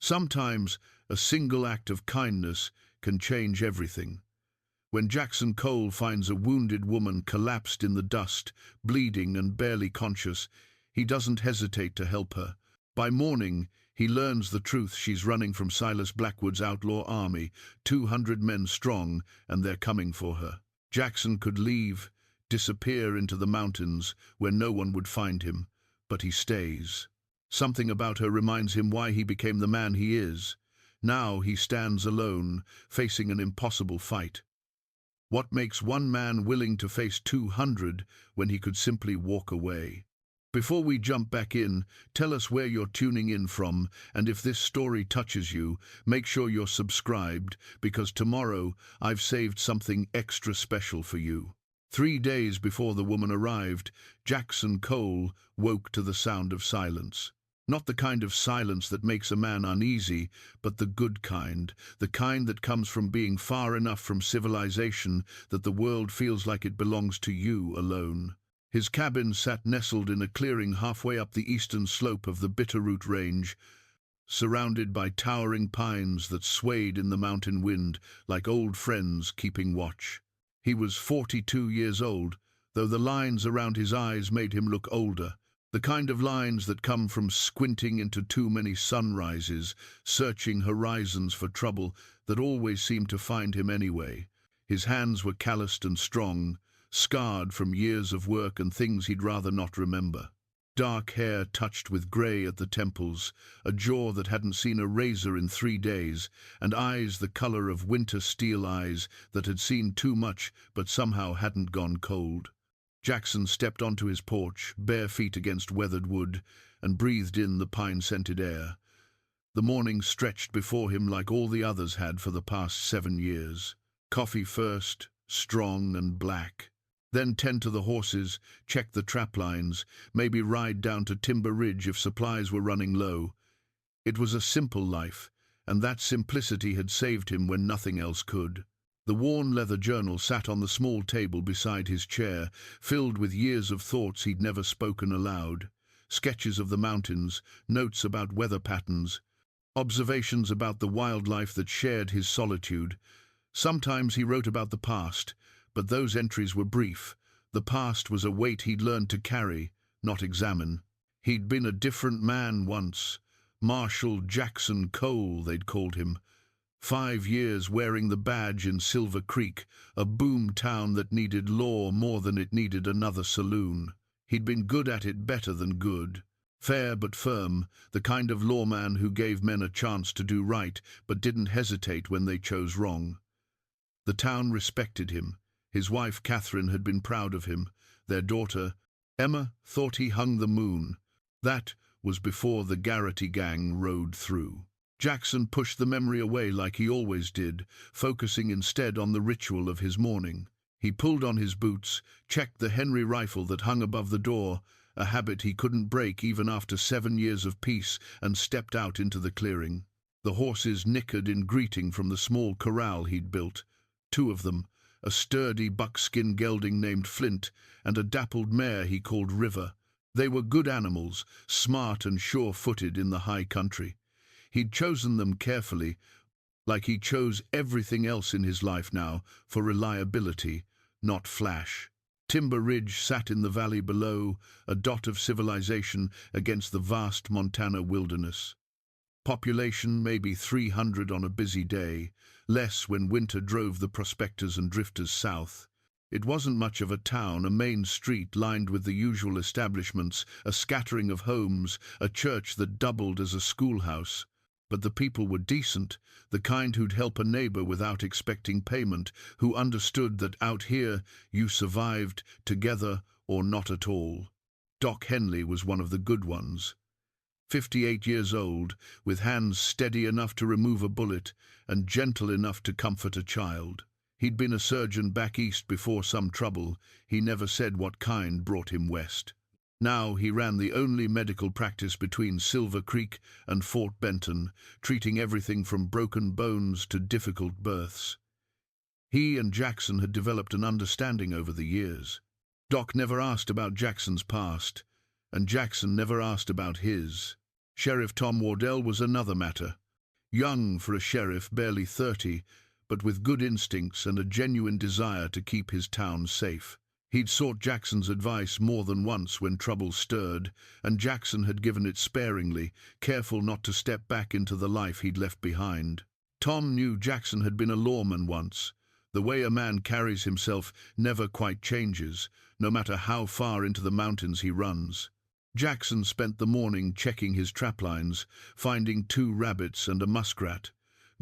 Sometimes a single act of kindness can change everything. When Jackson Cole finds a wounded woman collapsed in the dust, bleeding and barely conscious, he doesn't hesitate to help her. By morning, he learns the truth: she's running from Silas Blackwood's outlaw army, 200 men strong, and they're coming for her. Jackson could leave, disappear into the mountains where no one would find him, but he stays. Something about her reminds him why he became the man he is. Now he stands alone, facing an impossible fight. What makes one man willing to face 200 when he could simply walk away? Before we jump back in, tell us where you're tuning in from, and if this story touches you, make sure you're subscribed, because tomorrow I've saved something extra special for you. 3 days before the woman arrived, Jackson Cole woke to the sound of silence. Not the kind of silence that makes a man uneasy, but the good kind, the kind that comes from being far enough from civilization that the world feels like it belongs to you alone. His cabin sat nestled in a clearing halfway up the eastern slope of the Bitterroot Range, surrounded by towering pines that swayed in the mountain wind like old friends keeping watch. He was 42 years old, though the lines around his eyes made him look older. The kind of lines that come from squinting into too many sunrises, searching horizons for trouble that always seemed to find him anyway. His hands were calloused and strong, scarred from years of work and things he'd rather not remember. Dark hair touched with grey at the temples, a jaw that hadn't seen a razor in 3 days, and eyes the colour of winter steel eyes that had seen too much but somehow hadn't gone cold. Jackson stepped onto his porch, bare feet against weathered wood, and breathed in the pine-scented air. The morning stretched before him like all the others had for the past 7 years. Coffee first, strong and black. Then tend to the horses, check the trap lines, maybe ride down to Timber Ridge if supplies were running low. It was a simple life, and that simplicity had saved him when nothing else could. The worn leather journal sat on the small table beside his chair, filled with years of thoughts he'd never spoken aloud. Sketches of the mountains, notes about weather patterns, observations about the wildlife that shared his solitude. Sometimes he wrote about the past, but those entries were brief. The past was a weight he'd learned to carry, not examine. He'd been a different man once. Marshal Jackson Cole, they'd called him. 5 years wearing the badge in Silver Creek, a boom town that needed law more than it needed another saloon. He'd been good at it, better than good. Fair but firm, the kind of lawman who gave men a chance to do right but didn't hesitate when they chose wrong. The town respected him. His wife Catherine had been proud of him. Their daughter, Emma, thought he hung the moon. That was before the Garrity gang rode through. Jackson pushed the memory away like he always did, focusing instead on the ritual of his morning. He pulled on his boots, checked the Henry rifle that hung above the door, a habit he couldn't break even after 7 years of peace, and stepped out into the clearing. The horses nickered in greeting from the small corral he'd built. 2 of them, a sturdy buckskin gelding named Flint, and a dappled mare he called River. They were good animals, smart and sure-footed in the high country. He'd chosen them carefully, like he chose everything else in his life now, for reliability, not flash. Timber Ridge sat in the valley below, a dot of civilization against the vast Montana wilderness. Population maybe 300 on a busy day, less when winter drove the prospectors and drifters south. It wasn't much of a town, a main street lined with the usual establishments, a scattering of homes, a church that doubled as a schoolhouse. But the people were decent, the kind who'd help a neighbor without expecting payment, who understood that out here you survived together or not at all. Doc Henley was one of the good ones. 58 years old, with hands steady enough to remove a bullet and gentle enough to comfort a child. He'd been a surgeon back east before some trouble. He never said what kind brought him west. Now he ran the only medical practice between Silver Creek and Fort Benton, treating everything from broken bones to difficult births. He and Jackson had developed an understanding over the years. Doc never asked about Jackson's past, and Jackson never asked about his. Sheriff Tom Wardell was another matter. Young for a sheriff, barely 30, but with good instincts and a genuine desire to keep his town safe. He'd sought Jackson's advice more than once when trouble stirred, and Jackson had given it sparingly, careful not to step back into the life he'd left behind. Tom knew Jackson had been a lawman once. The way a man carries himself never quite changes, no matter how far into the mountains he runs. Jackson spent the morning checking his traplines, finding 2 rabbits and a muskrat,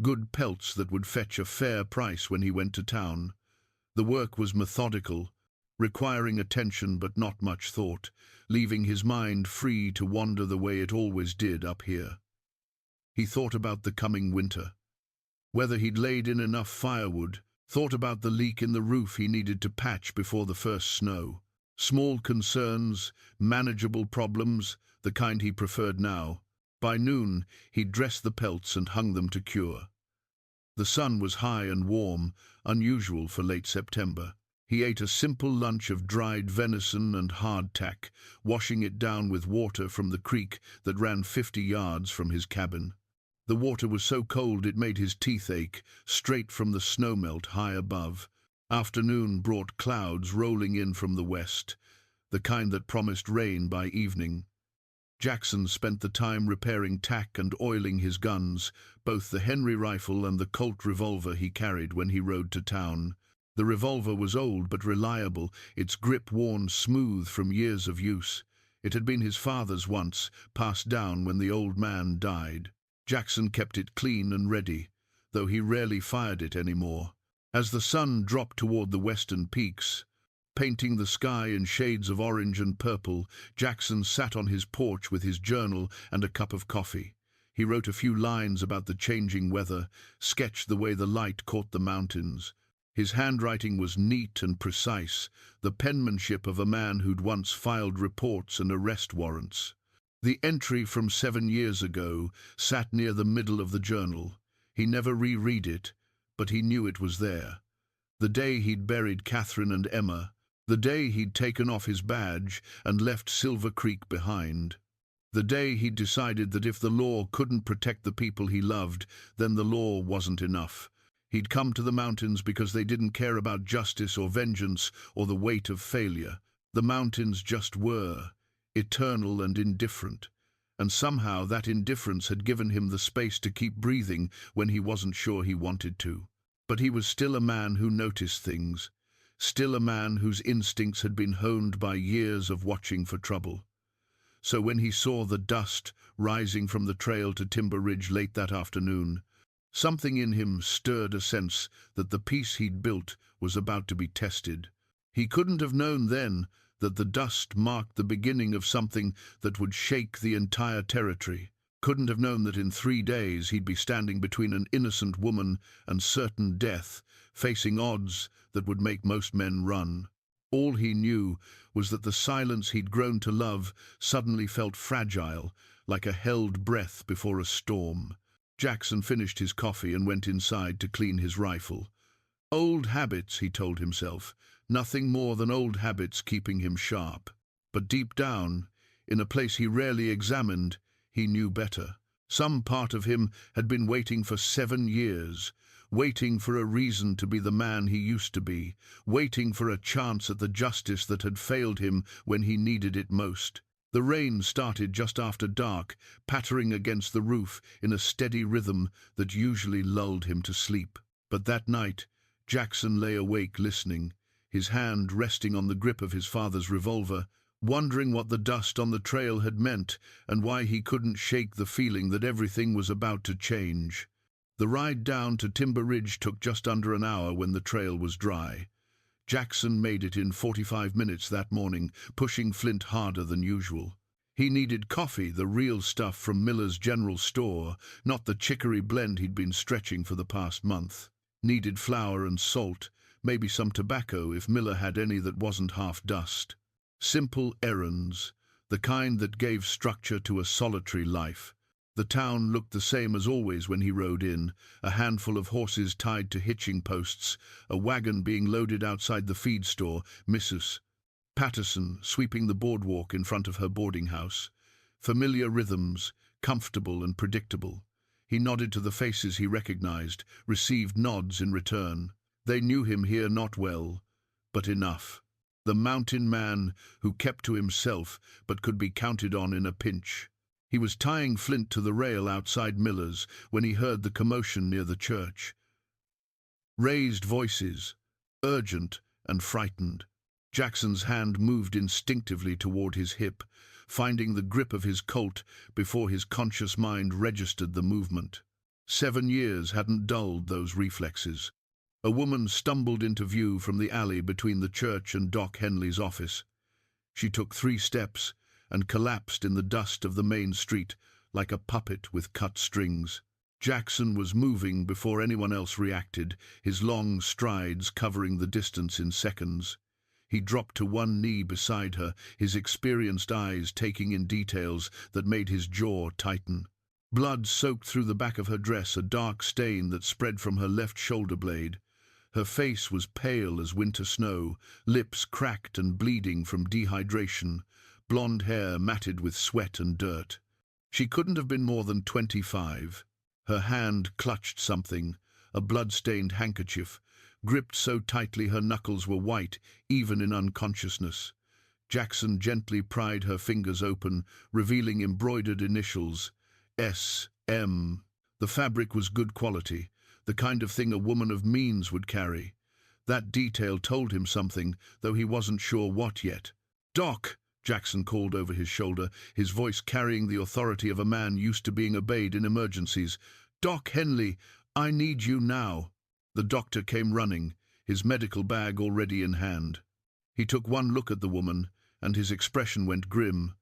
good pelts that would fetch a fair price when he went to town. The work was methodical, requiring attention but not much thought, leaving his mind free to wander the way it always did up here. He thought about the coming winter, whether he'd laid in enough firewood, thought about the leak in the roof he needed to patch before the first snow. Small concerns, manageable problems, the kind he preferred now. By noon, he'd dressed the pelts and hung them to cure. The sun was high and warm, unusual for late September. He ate a simple lunch of dried venison and hardtack, washing it down with water from the creek that ran 50 yards from his cabin. The water was so cold it made his teeth ache, straight from the snowmelt high above. Afternoon brought clouds rolling in from the west, the kind that promised rain by evening. Jackson spent the time repairing tack and oiling his guns, both the Henry rifle and the Colt revolver he carried when he rode to town. The revolver was old but reliable, its grip worn smooth from years of use. It had been his father's once, passed down when the old man died. Jackson kept it clean and ready, though he rarely fired it anymore. As the sun dropped toward the western peaks, painting the sky in shades of orange and purple, Jackson sat on his porch with his journal and a cup of coffee. He wrote a few lines about the changing weather, sketched the way the light caught the mountains. His handwriting was neat and precise, the penmanship of a man who'd once filed reports and arrest warrants. The entry from 7 years ago sat near the middle of the journal. He never reread it, but he knew it was there. The day he'd buried Catherine and Emma, the day he'd taken off his badge and left Silver Creek behind. The day he'd decided that if the law couldn't protect the people he loved, then the law wasn't enough. He'd come to the mountains because they didn't care about justice or vengeance or the weight of failure. The mountains just were, eternal and indifferent. And somehow that indifference had given him the space to keep breathing when he wasn't sure he wanted to. But he was still a man who noticed things, still a man whose instincts had been honed by years of watching for trouble. So when he saw the dust rising from the trail to Timber Ridge late that afternoon, something in him stirred a sense that the peace he'd built was about to be tested. He couldn't have known then that the dust marked the beginning of something that would shake the entire territory. Couldn't have known that in 3 days he'd be standing between an innocent woman and certain death, facing odds that would make most men run. All he knew was that the silence he'd grown to love suddenly felt fragile, like a held breath before a storm. Jackson finished his coffee and went inside to clean his rifle. Old habits, he told himself, nothing more than old habits keeping him sharp. But deep down, in a place he rarely examined, he knew better. Some part of him had been waiting for 7 years, waiting for a reason to be the man he used to be, waiting for a chance at the justice that had failed him when he needed it most. The rain started just after dark, pattering against the roof in a steady rhythm that usually lulled him to sleep. But that night, Jackson lay awake listening, his hand resting on the grip of his father's revolver, wondering what the dust on the trail had meant and why he couldn't shake the feeling that everything was about to change. The ride down to Timber Ridge took just under an hour when the trail was dry. Jackson made it in 45 minutes that morning, pushing Flint harder than usual. He needed coffee, the real stuff from Miller's General Store, not the chicory blend he'd been stretching for the past month. Needed flour and salt, maybe some tobacco if Miller had any that wasn't half dust. Simple errands, the kind that gave structure to a solitary life. The town looked the same as always when he rode in, a handful of horses tied to hitching posts, a wagon being loaded outside the feed store, Mrs. Patterson sweeping the boardwalk in front of her boarding house. Familiar rhythms, comfortable and predictable. He nodded to the faces he recognized, received nods in return. They knew him here not well, but enough. The mountain man who kept to himself but could be counted on in a pinch. He was tying Flint to the rail outside Miller's when he heard the commotion near the church. Raised voices, urgent and frightened. Jackson's hand moved instinctively toward his hip, finding the grip of his Colt before his conscious mind registered the movement. 7 years hadn't dulled those reflexes. A woman stumbled into view from the alley between the church and Doc Henley's office. She took 3 steps and collapsed in the dust of the main street like a puppet with cut strings. Jackson was moving before anyone else reacted, his long strides covering the distance in seconds. He dropped to one knee beside her, his experienced eyes taking in details that made his jaw tighten. Blood soaked through the back of her dress, a dark stain that spread from her left shoulder blade. Her face was pale as winter snow, lips cracked and bleeding from dehydration, blonde hair matted with sweat and dirt. She couldn't have been more than 25. Her hand clutched something, a blood-stained handkerchief, gripped so tightly her knuckles were white, even in unconsciousness. Jackson gently pried her fingers open, revealing embroidered initials, S.M. The fabric was good quality, the kind of thing a woman of means would carry. That detail told him something, though he wasn't sure what yet. "Doc!" Jackson called over his shoulder, his voice carrying the authority of a man used to being obeyed in emergencies. "Doc Henley, I need you now." The doctor came running, his medical bag already in hand. He took one look at the woman, and his expression went grim.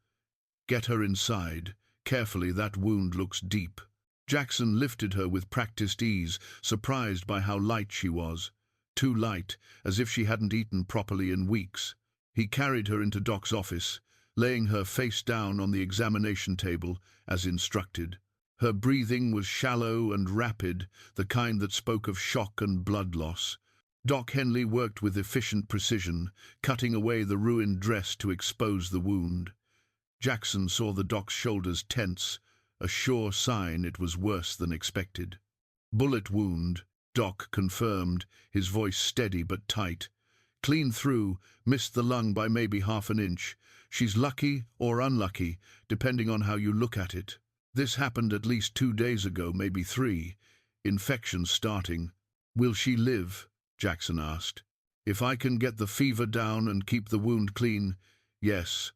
"Get her inside. Carefully, that wound looks deep." Jackson lifted her with practiced ease, surprised by how light she was. Too light, as if she hadn't eaten properly in weeks. He carried her into Doc's office, laying her face down on the examination table, as instructed. Her breathing was shallow and rapid, the kind that spoke of shock and blood loss. Doc Henley worked with efficient precision, cutting away the ruined dress to expose the wound. Jackson saw the doc's shoulders tense, a sure sign it was worse than expected. "Bullet wound," Doc confirmed, his voice steady but tight. "Clean through, missed the lung by maybe half an inch. She's lucky or unlucky, depending on how you look at it. This happened at least 2 days ago, maybe 3. Infection starting." "Will she live?" Jackson asked. "If I can get the fever down and keep the wound clean, yes.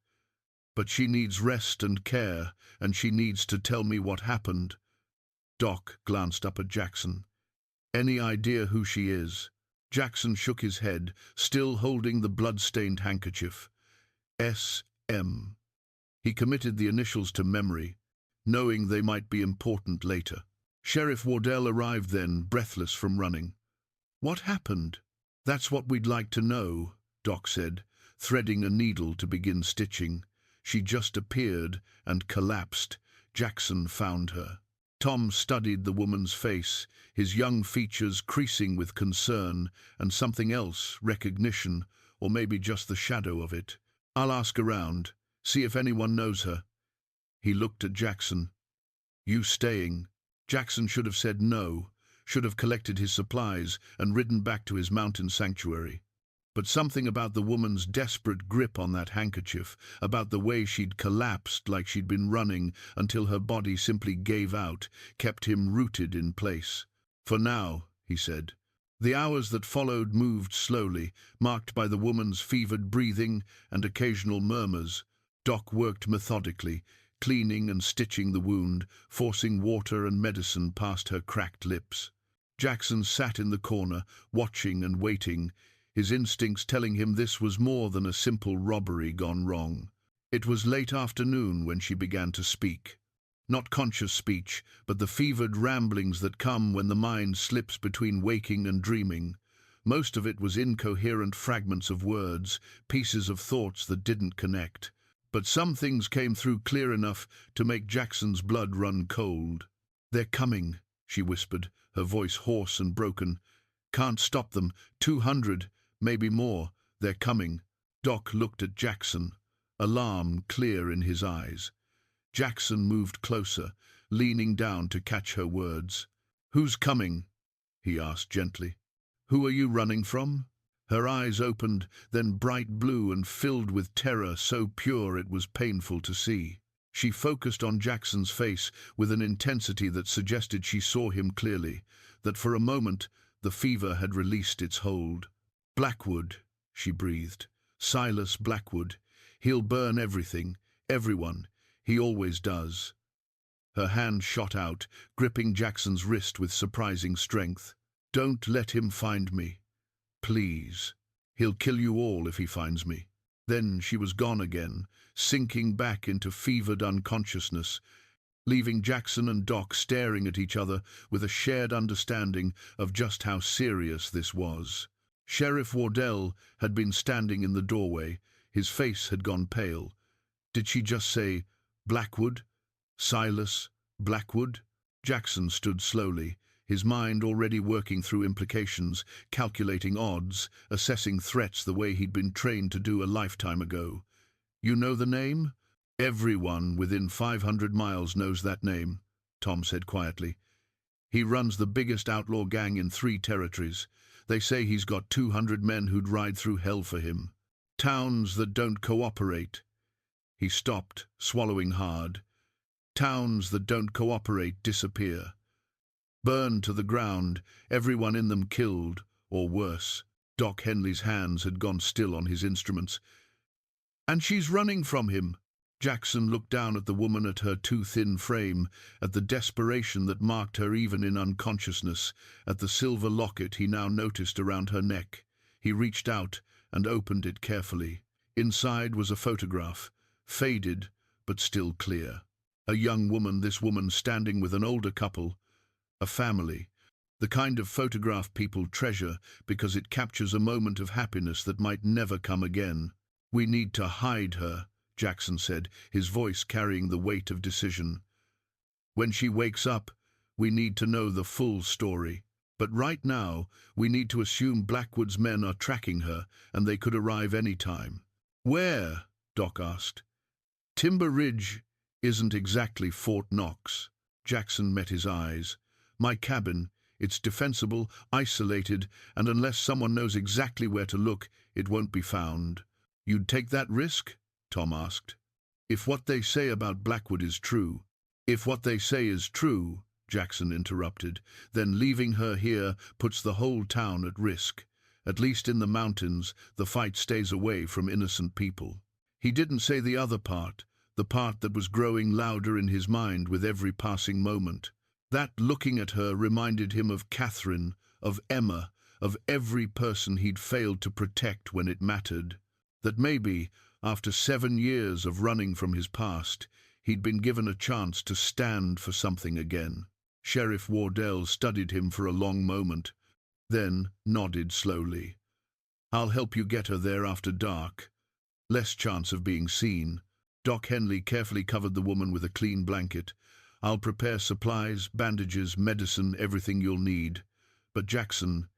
But she needs rest and care, and she needs to tell me what happened." Doc glanced up at Jackson. "Any idea who she is?" Jackson shook his head, still holding the blood-stained handkerchief. S.M. He committed the initials to memory, knowing they might be important later. Sheriff Wardell arrived then, breathless from running. "What happened?" "That's what we'd like to know," Doc said, threading a needle to begin stitching. "She just appeared and collapsed. Jackson found her." Tom studied the woman's face, his young features creasing with concern and something else, recognition, or maybe just the shadow of it. "I'll ask around, see if anyone knows her." He looked at Jackson. "You staying?" Jackson should have said no, should have collected his supplies and ridden back to his mountain sanctuary. But something about the woman's desperate grip on that handkerchief, about the way she'd collapsed like she'd been running until her body simply gave out, kept him rooted in place. "For now," he said. The hours that followed moved slowly, marked by the woman's fevered breathing and occasional murmurs. Doc worked methodically, cleaning and stitching the wound, forcing water and medicine past her cracked lips. Jackson sat in the corner, watching and waiting, his instincts telling him this was more than a simple robbery gone wrong. It was late afternoon when she began to speak. Not conscious speech, but the fevered ramblings that come when the mind slips between waking and dreaming. Most of it was incoherent fragments of words, pieces of thoughts that didn't connect. But some things came through clear enough to make Jackson's blood run cold. "They're coming," she whispered, her voice hoarse and broken. "Can't stop them. 200, maybe more. They're coming." Doc looked at Jackson, alarm clear in his eyes. Jackson moved closer, leaning down to catch her words. "Who's coming?" he asked gently. "Who are you running from?" Her eyes opened, then bright blue and filled with terror so pure it was painful to see. She focused on Jackson's face with an intensity that suggested she saw him clearly, that for a moment the fever had released its hold. "Blackwood," she breathed. "Silas Blackwood. He'll burn everything, everyone. He always does." Her hand shot out, gripping Jackson's wrist with surprising strength. "Don't let him find me. Please. He'll kill you all if he finds me." Then she was gone again, sinking back into fevered unconsciousness, leaving Jackson and Doc staring at each other with a shared understanding of just how serious this was. Sheriff Wardell had been standing in the doorway. His face had gone pale. Did she just say, "Blackwood? Silas Blackwood?" Jackson stood slowly, his mind already working through implications, calculating odds, assessing threats the way he'd been trained to do a lifetime ago. "You know the name?" "Everyone within 500 miles knows that name," Tom said quietly. "He runs the biggest outlaw gang in 3 territories. They say he's got 200 men who'd ride through hell for him. Towns that don't cooperate." He stopped, swallowing hard. "Towns that don't cooperate disappear. Burned to the ground, everyone in them killed, or worse." Doc Henley's hands had gone still on his instruments. "And she's running from him." Jackson looked down at the woman, at her too thin frame, at the desperation that marked her even in unconsciousness, at the silver locket he now noticed around her neck. He reached out and opened it carefully. Inside was a photograph, faded but still clear. A young woman, this woman standing with an older couple, a family. The kind of photograph people treasure because it captures a moment of happiness that might never come again. "We need to hide her," Jackson said, his voice carrying the weight of decision. "When she wakes up, we need to know the full story. But right now, we need to assume Blackwood's men are tracking her, and they could arrive any time." "Where?" Doc asked. "Timber Ridge isn't exactly Fort Knox." Jackson met his eyes. "My cabin. It's defensible, isolated, and unless someone knows exactly where to look, it won't be found." "You'd take that risk?" Tom asked. "If what they say about Blackwood is true." "If what they say is true," Jackson interrupted, "then leaving her here puts the whole town at risk. At least in the mountains, the fight stays away from innocent people." He didn't say the other part, the part that was growing louder in his mind with every passing moment. That looking at her reminded him of Catherine, of Emma, of every person he'd failed to protect when it mattered. That maybe, after 7 years of running from his past, he'd been given a chance to stand for something again. Sheriff Wardell studied him for a long moment, then nodded slowly. "I'll help you get her there after dark. Less chance of being seen." Doc Henley carefully covered the woman with a clean blanket. "I'll prepare supplies, bandages, medicine, everything you'll need. But Jackson,"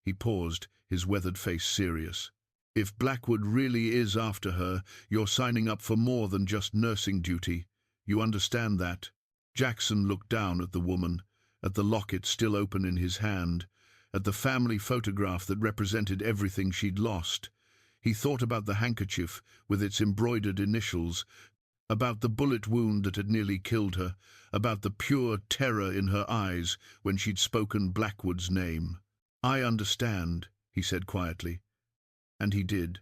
he paused, his weathered face serious, "if Blackwood really is after her, you're signing up for more than just nursing duty. You understand that?" Jackson looked down at the woman, at the locket still open in his hand, at the family photograph that represented everything she'd lost. He thought about the handkerchief with its embroidered initials, about the bullet wound that had nearly killed her, about the pure terror in her eyes when she'd spoken Blackwood's name. "I understand," he said quietly. And he did.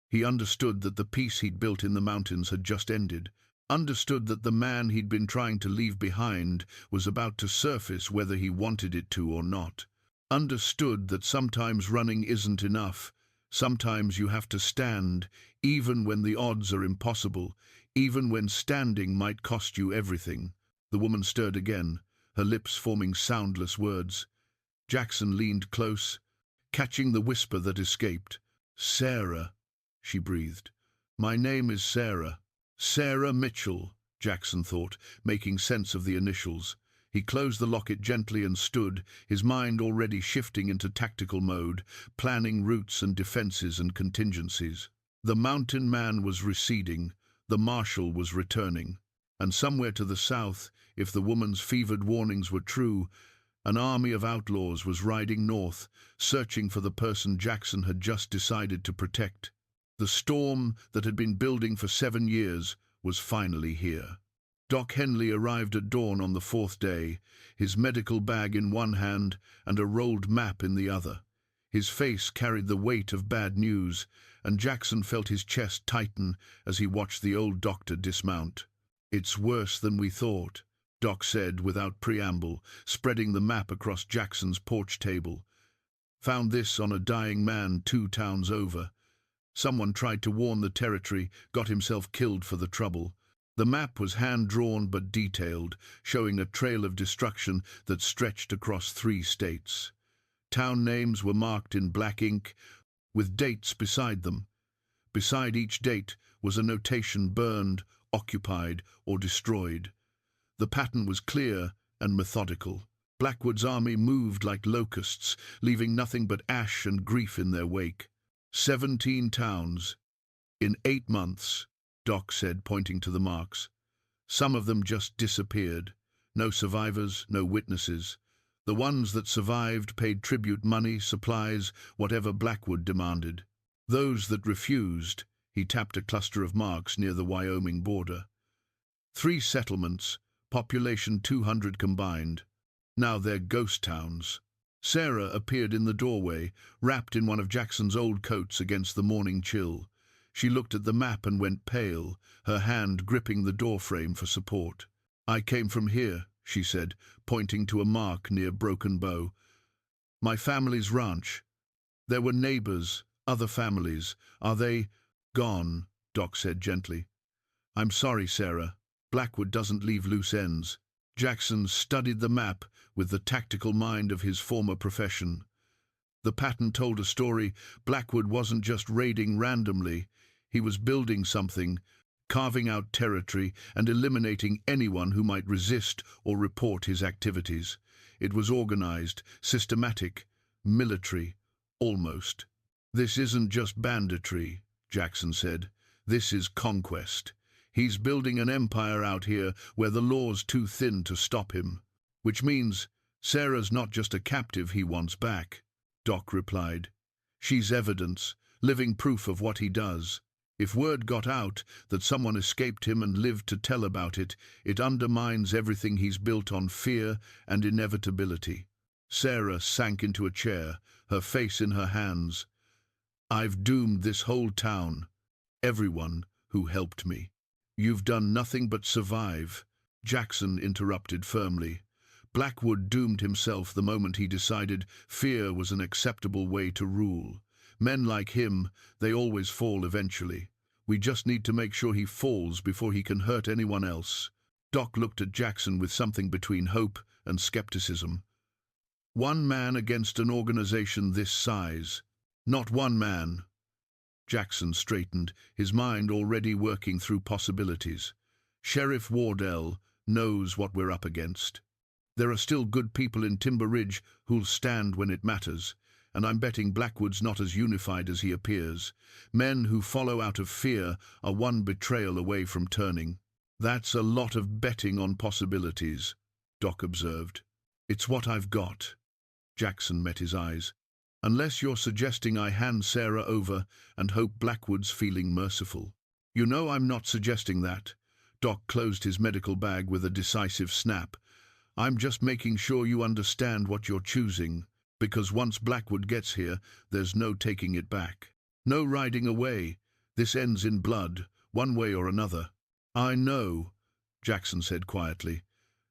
He understood that the peace he'd built in the mountains had just ended, understood that the man he'd been trying to leave behind was about to surface whether he wanted it to or not, understood that sometimes running isn't enough. Sometimes you have to stand, even when the odds are impossible, even when standing might cost you everything. The woman stirred again, her lips forming soundless words. Jackson leaned close, catching the whisper that escaped. "Sarah," she breathed. "My name is Sarah." "Sarah Mitchell," Jackson thought, making sense of the initials. He closed the locket gently and stood, his mind already shifting into tactical mode, planning routes and defenses and contingencies. The mountain man was receding, the marshal was returning, and somewhere to the south, If the woman's fevered warnings were true, an army of outlaws was riding north, searching for the person Jackson had just decided to protect. The storm that had been building for 7 years was finally here. Doc Henley arrived at dawn on the 4th day, his medical bag in one hand and a rolled map in the other. His face carried the weight of bad news, and Jackson felt his chest tighten as he watched the old doctor dismount. "It's worse than we thought," Doc said without preamble, spreading the map across Jackson's porch table. "Found this on a dying man 2 towns over. Someone tried to warn the territory, got himself killed for the trouble." The map was hand-drawn but detailed, showing a trail of destruction that stretched across 3 states. Town names were marked in black ink, with dates beside them. Beside each date was a notation: burned, occupied, or destroyed. The pattern was clear and methodical. Blackwood's army moved like locusts, leaving nothing but ash and grief in their wake. 17 towns. In 8 months, Doc said, pointing to the marks. Some of them just disappeared. No survivors, no witnesses. The ones that survived paid tribute money, supplies, whatever Blackwood demanded. Those that refused, he tapped a cluster of marks near the Wyoming border. 3 settlements, population 200 combined. Now they're ghost towns. Sarah appeared in the doorway, wrapped in one of Jackson's old coats against the morning chill. She looked at the map and went pale, her hand gripping the doorframe for support. "I came from here," she said, pointing to a mark near Broken Bow. "My family's ranch. There were neighbors, other families. Are they gone?" Doc said gently. "I'm sorry, Sarah. Blackwood doesn't leave loose ends." Jackson studied the map with the tactical mind of his former profession. The pattern told a story. Blackwood wasn't just raiding randomly. He was building something, carving out territory and eliminating anyone who might resist or report his activities. It was organized, systematic, military, almost. "This isn't just banditry," Jackson said. "This is conquest. He's building an empire out here where the law's too thin to stop him." "Which means Sarah's not just a captive he wants back," Doc replied. "She's evidence, living proof of what he does. If word got out that someone escaped him and lived to tell about it, it undermines everything he's built on fear and inevitability." Sarah sank into a chair, her face in her hands. "I've doomed this whole town, everyone who helped me." "You've done nothing but survive," Jackson interrupted firmly. Blackwood doomed himself the moment he decided fear was an acceptable way to rule. Men like him, they always fall eventually. We just need to make sure he falls before he can hurt anyone else. Doc looked at Jackson with something between hope and skepticism. "One man against an organization this size. Not one man." Jackson straightened, his mind already working through possibilities. "Sheriff Wardell knows what we're up against. There are still good people in Timber Ridge who'll stand when it matters, and I'm betting Blackwood's not as unified as he appears. Men who follow out of fear are one betrayal away from turning." "That's a lot of betting on possibilities," Doc observed. "It's what I've got." Jackson met his eyes. "Unless you're suggesting I hand Sarah over and hope Blackwood's feeling merciful." "You know I'm not suggesting that." Doc closed his medical bag with a decisive snap. "I'm just making sure you understand what you're choosing, because once Blackwood gets here, there's no taking it back. No riding away. This ends in blood, one way or another." "I know," Jackson said quietly,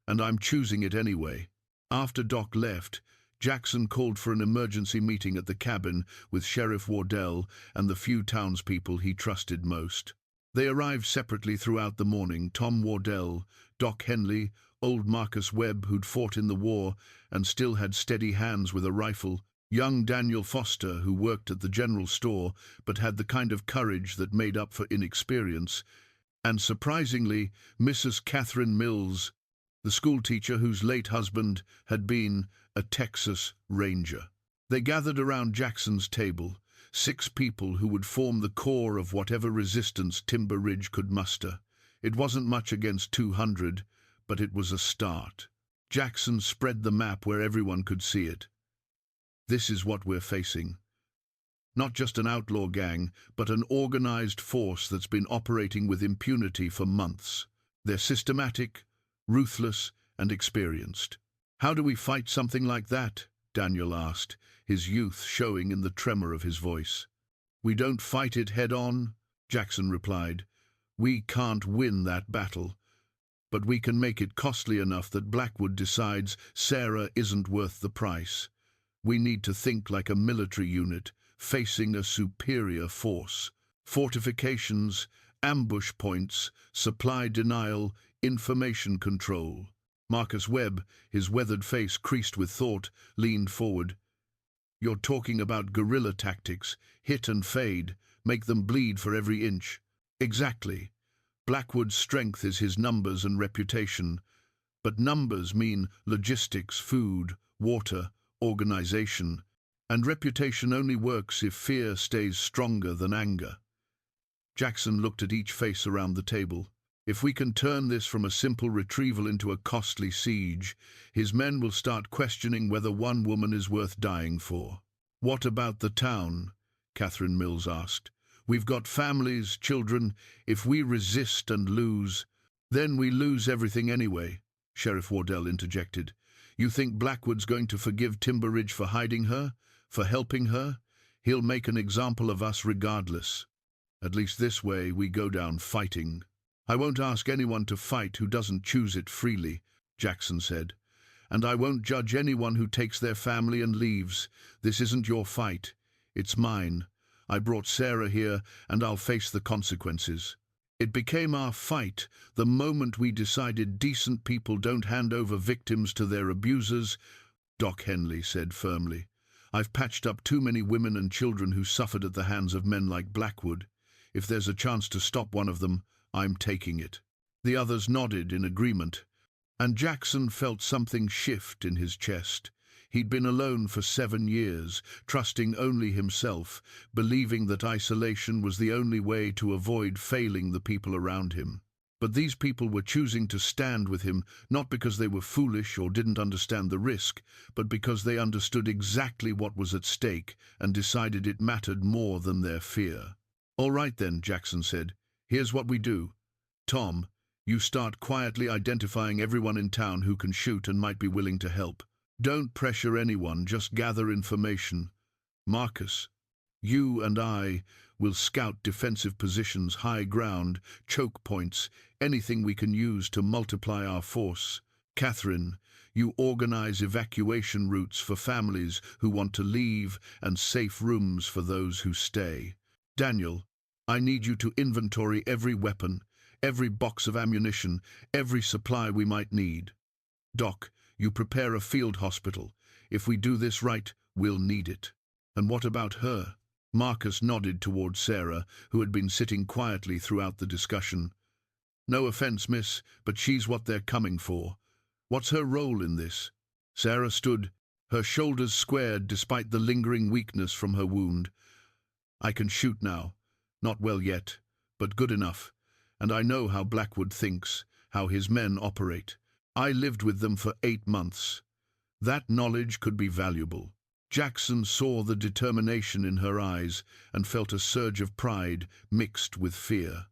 "and I'm choosing it anyway." After Doc left, Jackson called for an emergency meeting at the cabin with Sheriff Wardell and the few townspeople he trusted most. They arrived separately throughout the morning: Tom Wardell, Doc Henley, old Marcus Webb, who'd fought in the war and still had steady hands with a rifle, young Daniel Foster, who worked at the general store but had the kind of courage that made up for inexperience, and surprisingly, Mrs. Catherine Mills, the schoolteacher whose late husband had been a Texas Ranger. They gathered around Jackson's table, 6 people who would form the core of whatever resistance Timber Ridge could muster. It wasn't much against 200, but it was a start. Jackson spread the map where everyone could see it. This is what we're facing. Not just an outlaw gang, but an organized force that's been operating with impunity for months. They're systematic, ruthless, and experienced. How do we fight something like that? Daniel asked, his youth showing in the tremor of his voice. We don't fight it head-on, Jackson replied. We can't win that battle, but we can make it costly enough that Blackwood decides Sarah isn't worth the price. We need to think like a military unit, facing a superior force. Fortifications, ambush points, supply denial, information control. Marcus Webb, his weathered face creased with thought, leaned forward. You're talking about guerrilla tactics, hit and fade, make them bleed for every inch. Exactly. Blackwood's strength is his numbers and reputation, but numbers mean logistics, food, water, organization, and reputation only works if fear stays stronger than anger. Jackson looked at each face around the table. If we can turn this from a simple retrieval into a costly siege, his men will start questioning whether one woman is worth dying for. What about the town? Catherine Mills asked. We've got families, children. If we resist and lose, then we lose everything anyway, Sheriff Wardell interjected. You think Blackwood's going to forgive Timber Ridge for hiding her, for helping her? He'll make an example of us regardless. At least this way we go down fighting. I won't ask anyone to fight who doesn't choose it freely, Jackson said. And I won't judge anyone who takes their family and leaves. This isn't your fight. It's mine. I brought Sarah here, and I'll face the consequences. It became our fight the moment we decided decent people don't hand over victims to their abusers, Doc Henley said firmly. I've patched up too many women and children who suffered at the hands of men like Blackwood. If there's a chance to stop one of them, I'm taking it. The others nodded in agreement, and Jackson felt something shift in his chest. He'd been alone for 7 years, trusting only himself, believing that isolation was the only way to avoid failing the people around him. But these people were choosing to stand with him, not because they were foolish or didn't understand the risk, but because they understood exactly what was at stake and decided it mattered more than their fear. All right then, Jackson said. Here's what we do. Tom, you start quietly identifying everyone in town who can shoot and might be willing to help. Don't pressure anyone, just gather information. Marcus, you and I will scout defensive positions, high ground, choke points, anything we can use to multiply our force. Catherine, you organize evacuation routes for families who want to leave and safe rooms for those who stay. Daniel, I need you to inventory every weapon, every box of ammunition, every supply we might need. Doc, you prepare a field hospital. If we do this right, we'll need it. And what about her? Marcus nodded toward Sarah, who had been sitting quietly throughout the discussion. No offense, miss, but she's what they're coming for. What's her role in this? Sarah stood, her shoulders squared despite the lingering weakness from her wound. I can shoot now. Not well yet, but good enough. And I know how Blackwood thinks, how his men operate. I lived with them for 8 months. That knowledge could be valuable. Jackson saw the determination in her eyes and felt a surge of pride mixed with fear.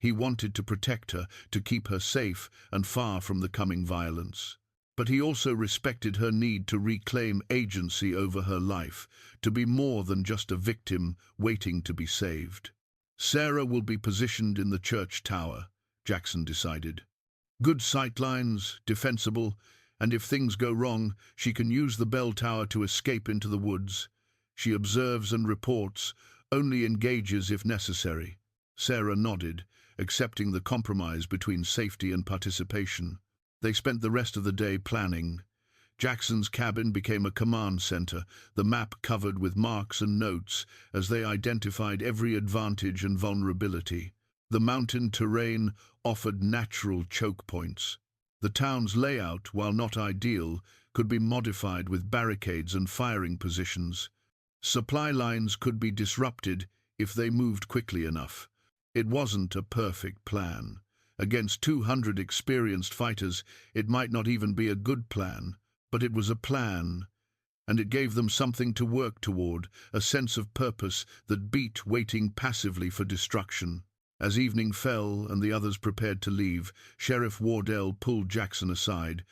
He wanted to protect her, to keep her safe and far from the coming violence. But he also respected her need to reclaim agency over her life, to be more than just a victim waiting to be saved. Sarah will be positioned in the church tower, Jackson decided. Good sightlines, defensible, and if things go wrong, she can use the bell tower to escape into the woods. She observes and reports, only engages if necessary. Sarah nodded, accepting the compromise between safety and participation. They spent the rest of the day planning. Jackson's cabin became a command center, the map covered with marks and notes as they identified every advantage and vulnerability. The mountain terrain offered natural choke points. The town's layout, while not ideal, could be modified with barricades and firing positions. Supply lines could be disrupted if they moved quickly enough. It wasn't a perfect plan, Against 200 experienced fighters, it might not even be a good plan, but it was a plan, and it gave them something to work toward, a sense of purpose that beat waiting passively for destruction. As evening fell and the others prepared to leave, Sheriff Wardell pulled Jackson aside.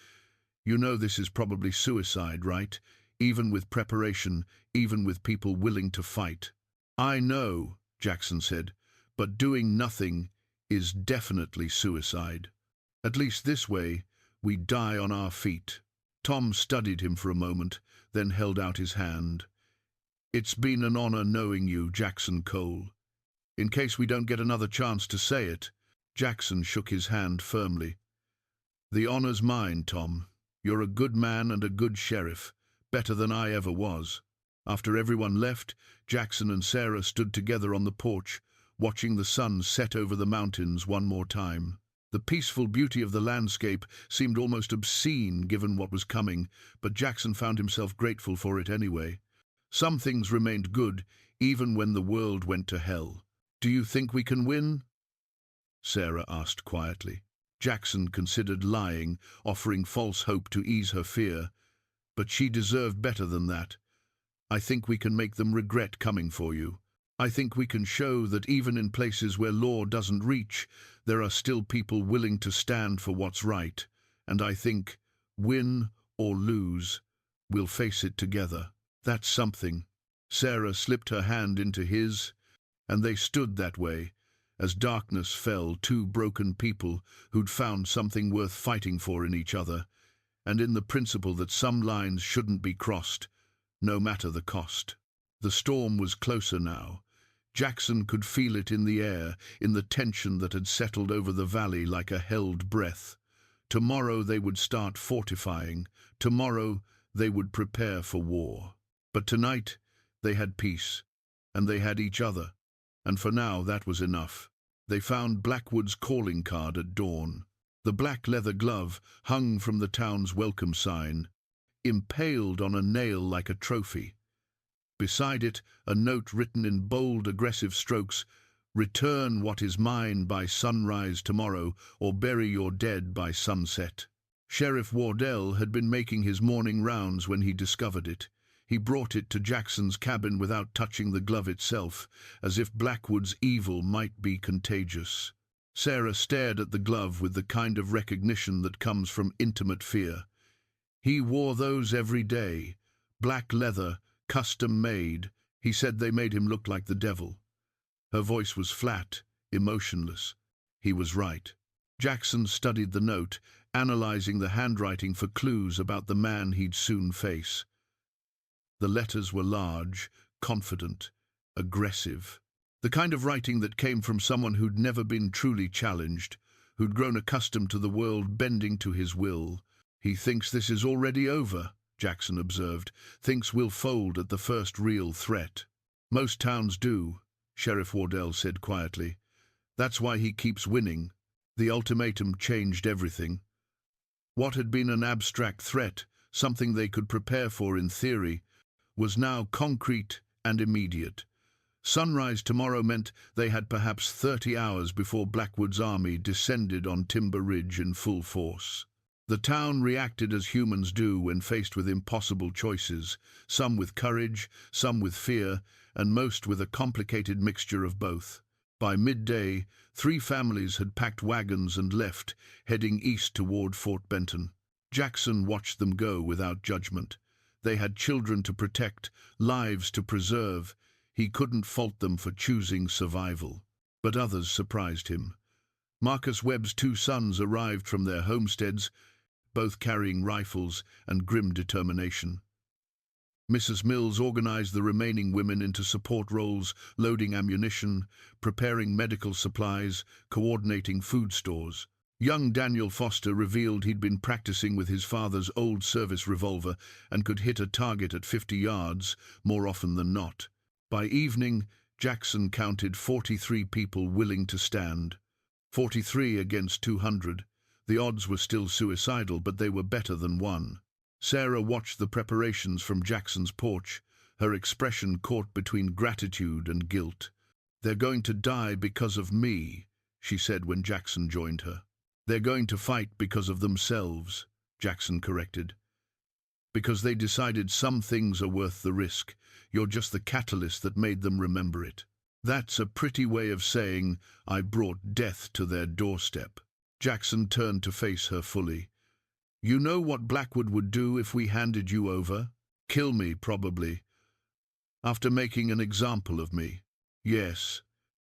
"You know this is probably suicide, right? Even with preparation, even with people willing to fight." "I know," Jackson said, "but doing nothing is definitely suicide. At least this way, we die on our feet." Tom studied him for a moment, then held out his hand. "It's been an honor knowing you, Jackson Cole. In case we don't get another chance to say it." Jackson shook his hand firmly. "The honor's mine, Tom. You're a good man and a good sheriff, better than I ever was." After everyone left, Jackson and Sarah stood together on the porch, watching the sun set over the mountains one more time. The peaceful beauty of the landscape seemed almost obscene given what was coming, but Jackson found himself grateful for it anyway. Some things remained good, even when the world went to hell. "Do you think we can win?" Sarah asked quietly. Jackson considered lying, offering false hope to ease her fear. But she deserved better than that. "I think we can make them regret coming for you. I think we can show that even in places where law doesn't reach, there are still people willing to stand for what's right. And I think, win or lose, we'll face it together. That's something." Sarah slipped her hand into his, and they stood that way, as darkness fell, two broken people who'd found something worth fighting for in each other, and in the principle that some lines shouldn't be crossed, no matter the cost. The storm was closer now. Jackson could feel it in the air, in the tension that had settled over the valley like a held breath. Tomorrow they would start fortifying. Tomorrow they would prepare for war. But tonight they had peace, and they had each other, and for now that was enough. They found Blackwood's calling card at dawn. The black leather glove hung from the town's welcome sign, impaled on a nail like a trophy. Beside it, a note written in bold, aggressive strokes: "Return what is mine by sunrise tomorrow, or bury your dead by sunset." Sheriff Wardell had been making his morning rounds when he discovered it. He brought it to Jackson's cabin without touching the glove itself, as if Blackwood's evil might be contagious. Sarah stared at the glove with the kind of recognition that comes from intimate fear. He wore those every day, black leather, custom-made. He said they made him look like the devil. Her voice was flat, emotionless. He was right. Jackson studied the note, analyzing the handwriting for clues about the man he'd soon face. The letters were large, confident, aggressive. The kind of writing that came from someone who'd never been truly challenged, who'd grown accustomed to the world bending to his will. "He thinks this is already over," Jackson observed, "thinks we'll fold at the first real threat." "Most towns do," Sheriff Wardell said quietly. "That's why he keeps winning." The ultimatum changed everything. What had been an abstract threat, something they could prepare for in theory, was now concrete and immediate. Sunrise tomorrow meant they had perhaps 30 hours before Blackwood's army descended on Timber Ridge in full force. The town reacted as humans do when faced with impossible choices, some with courage, some with fear, and most with a complicated mixture of both. By midday, 3 families had packed wagons and left, heading east toward Fort Benton. Jackson watched them go without judgment. They had children to protect, lives to preserve. He couldn't fault them for choosing survival. But others surprised him. Marcus Webb's 2 sons arrived from their homesteads, both carrying rifles and grim determination. Mrs. Mills organized the remaining women into support roles, loading ammunition, preparing medical supplies, coordinating food stores. Young Daniel Foster revealed he'd been practicing with his father's old service revolver and could hit a target at 50 yards, more often than not. By evening, Jackson counted 43 people willing to stand. 43 against 200. The odds were still suicidal, but they were better than 1. Sarah watched the preparations from Jackson's porch, her expression caught between gratitude and guilt. "They're going to die because of me," she said when Jackson joined her. They're going to fight because of themselves, Jackson corrected. Because they decided some things are worth the risk. You're just the catalyst that made them remember it. That's a pretty way of saying I brought death to their doorstep. Jackson turned to face her fully. You know what Blackwood would do if we handed you over? Kill me, probably. After making an example of me. Yes.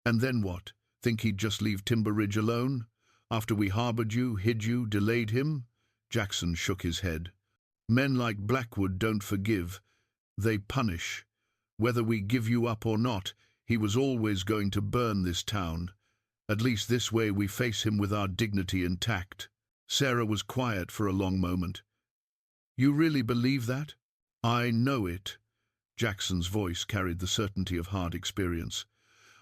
And then what? Think he'd just leave Timber Ridge alone? After we harbored you, hid you, delayed him? Jackson shook his head. Men like Blackwood don't forgive. They punish. Whether we give you up or not, he was always going to burn this town. At least this way we face him with our dignity intact. Sarah was quiet for a long moment. You really believe that? I know it. Jackson's voice carried the certainty of hard experience.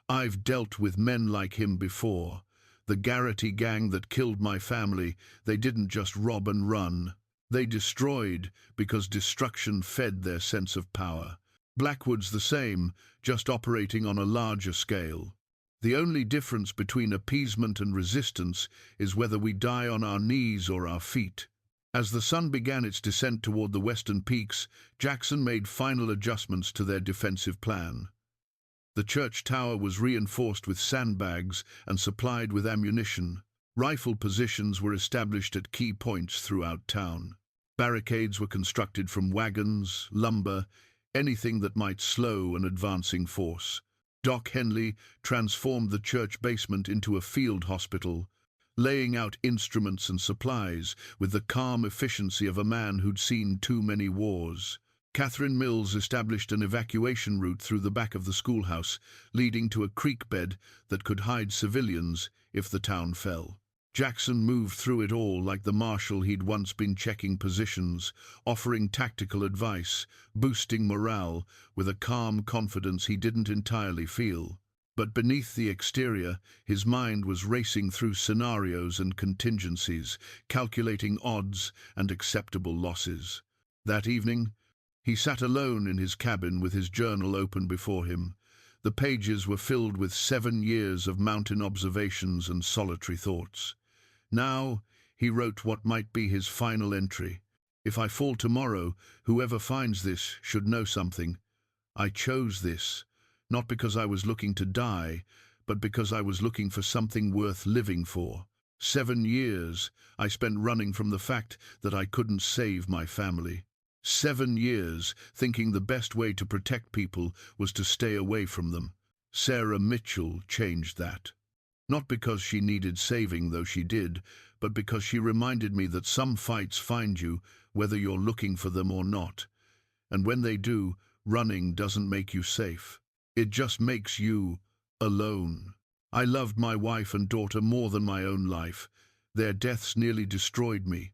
I've dealt with men like him before. The Garrity gang that killed my family, they didn't just rob and run. They destroyed because destruction fed their sense of power. Blackwood's the same, just operating on a larger scale. The only difference between appeasement and resistance is whether we die on our knees or our feet. As the sun began its descent toward the western peaks, Jackson made final adjustments to their defensive plan. The church tower was reinforced with sandbags and supplied with ammunition. Rifle positions were established at key points throughout town. Barricades were constructed from wagons, lumber, anything that might slow an advancing force. Doc Henley transformed the church basement into a field hospital, laying out instruments and supplies with the calm efficiency of a man who'd seen too many wars. Catherine Mills established an evacuation route through the back of the schoolhouse, leading to a creek bed that could hide civilians if the town fell. Jackson moved through it all like the marshal he'd once been, checking positions, offering tactical advice, boosting morale with a calm confidence he didn't entirely feel. But beneath the exterior, his mind was racing through scenarios and contingencies, calculating odds and acceptable losses. That evening, he sat alone in his cabin with his journal open before him. The pages were filled with 7 years of mountain observations and solitary thoughts. Now, he wrote what might be his final entry. If I fall tomorrow, whoever finds this should know something. I chose this, not because I was looking to die, but because I was looking for something worth living for. 7 years I spent running from the fact that I couldn't save my family. 7 years thinking the best way to protect people was to stay away from them. Sarah Mitchell changed that. Not because she needed saving, though she did, but because she reminded me that some fights find you whether you're looking for them or not. And when they do, running doesn't make you safe. It just makes you alone. I loved my wife and daughter more than my own life. Their deaths nearly destroyed me.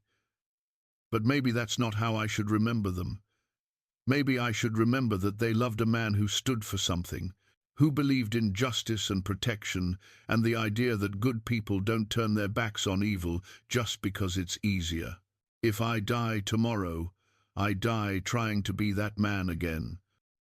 But maybe that's not how I should remember them. Maybe I should remember that they loved a man who stood for something, who believed in justice and protection and the idea that good people don't turn their backs on evil just because it's easier. If I die tomorrow, I die trying to be that man again.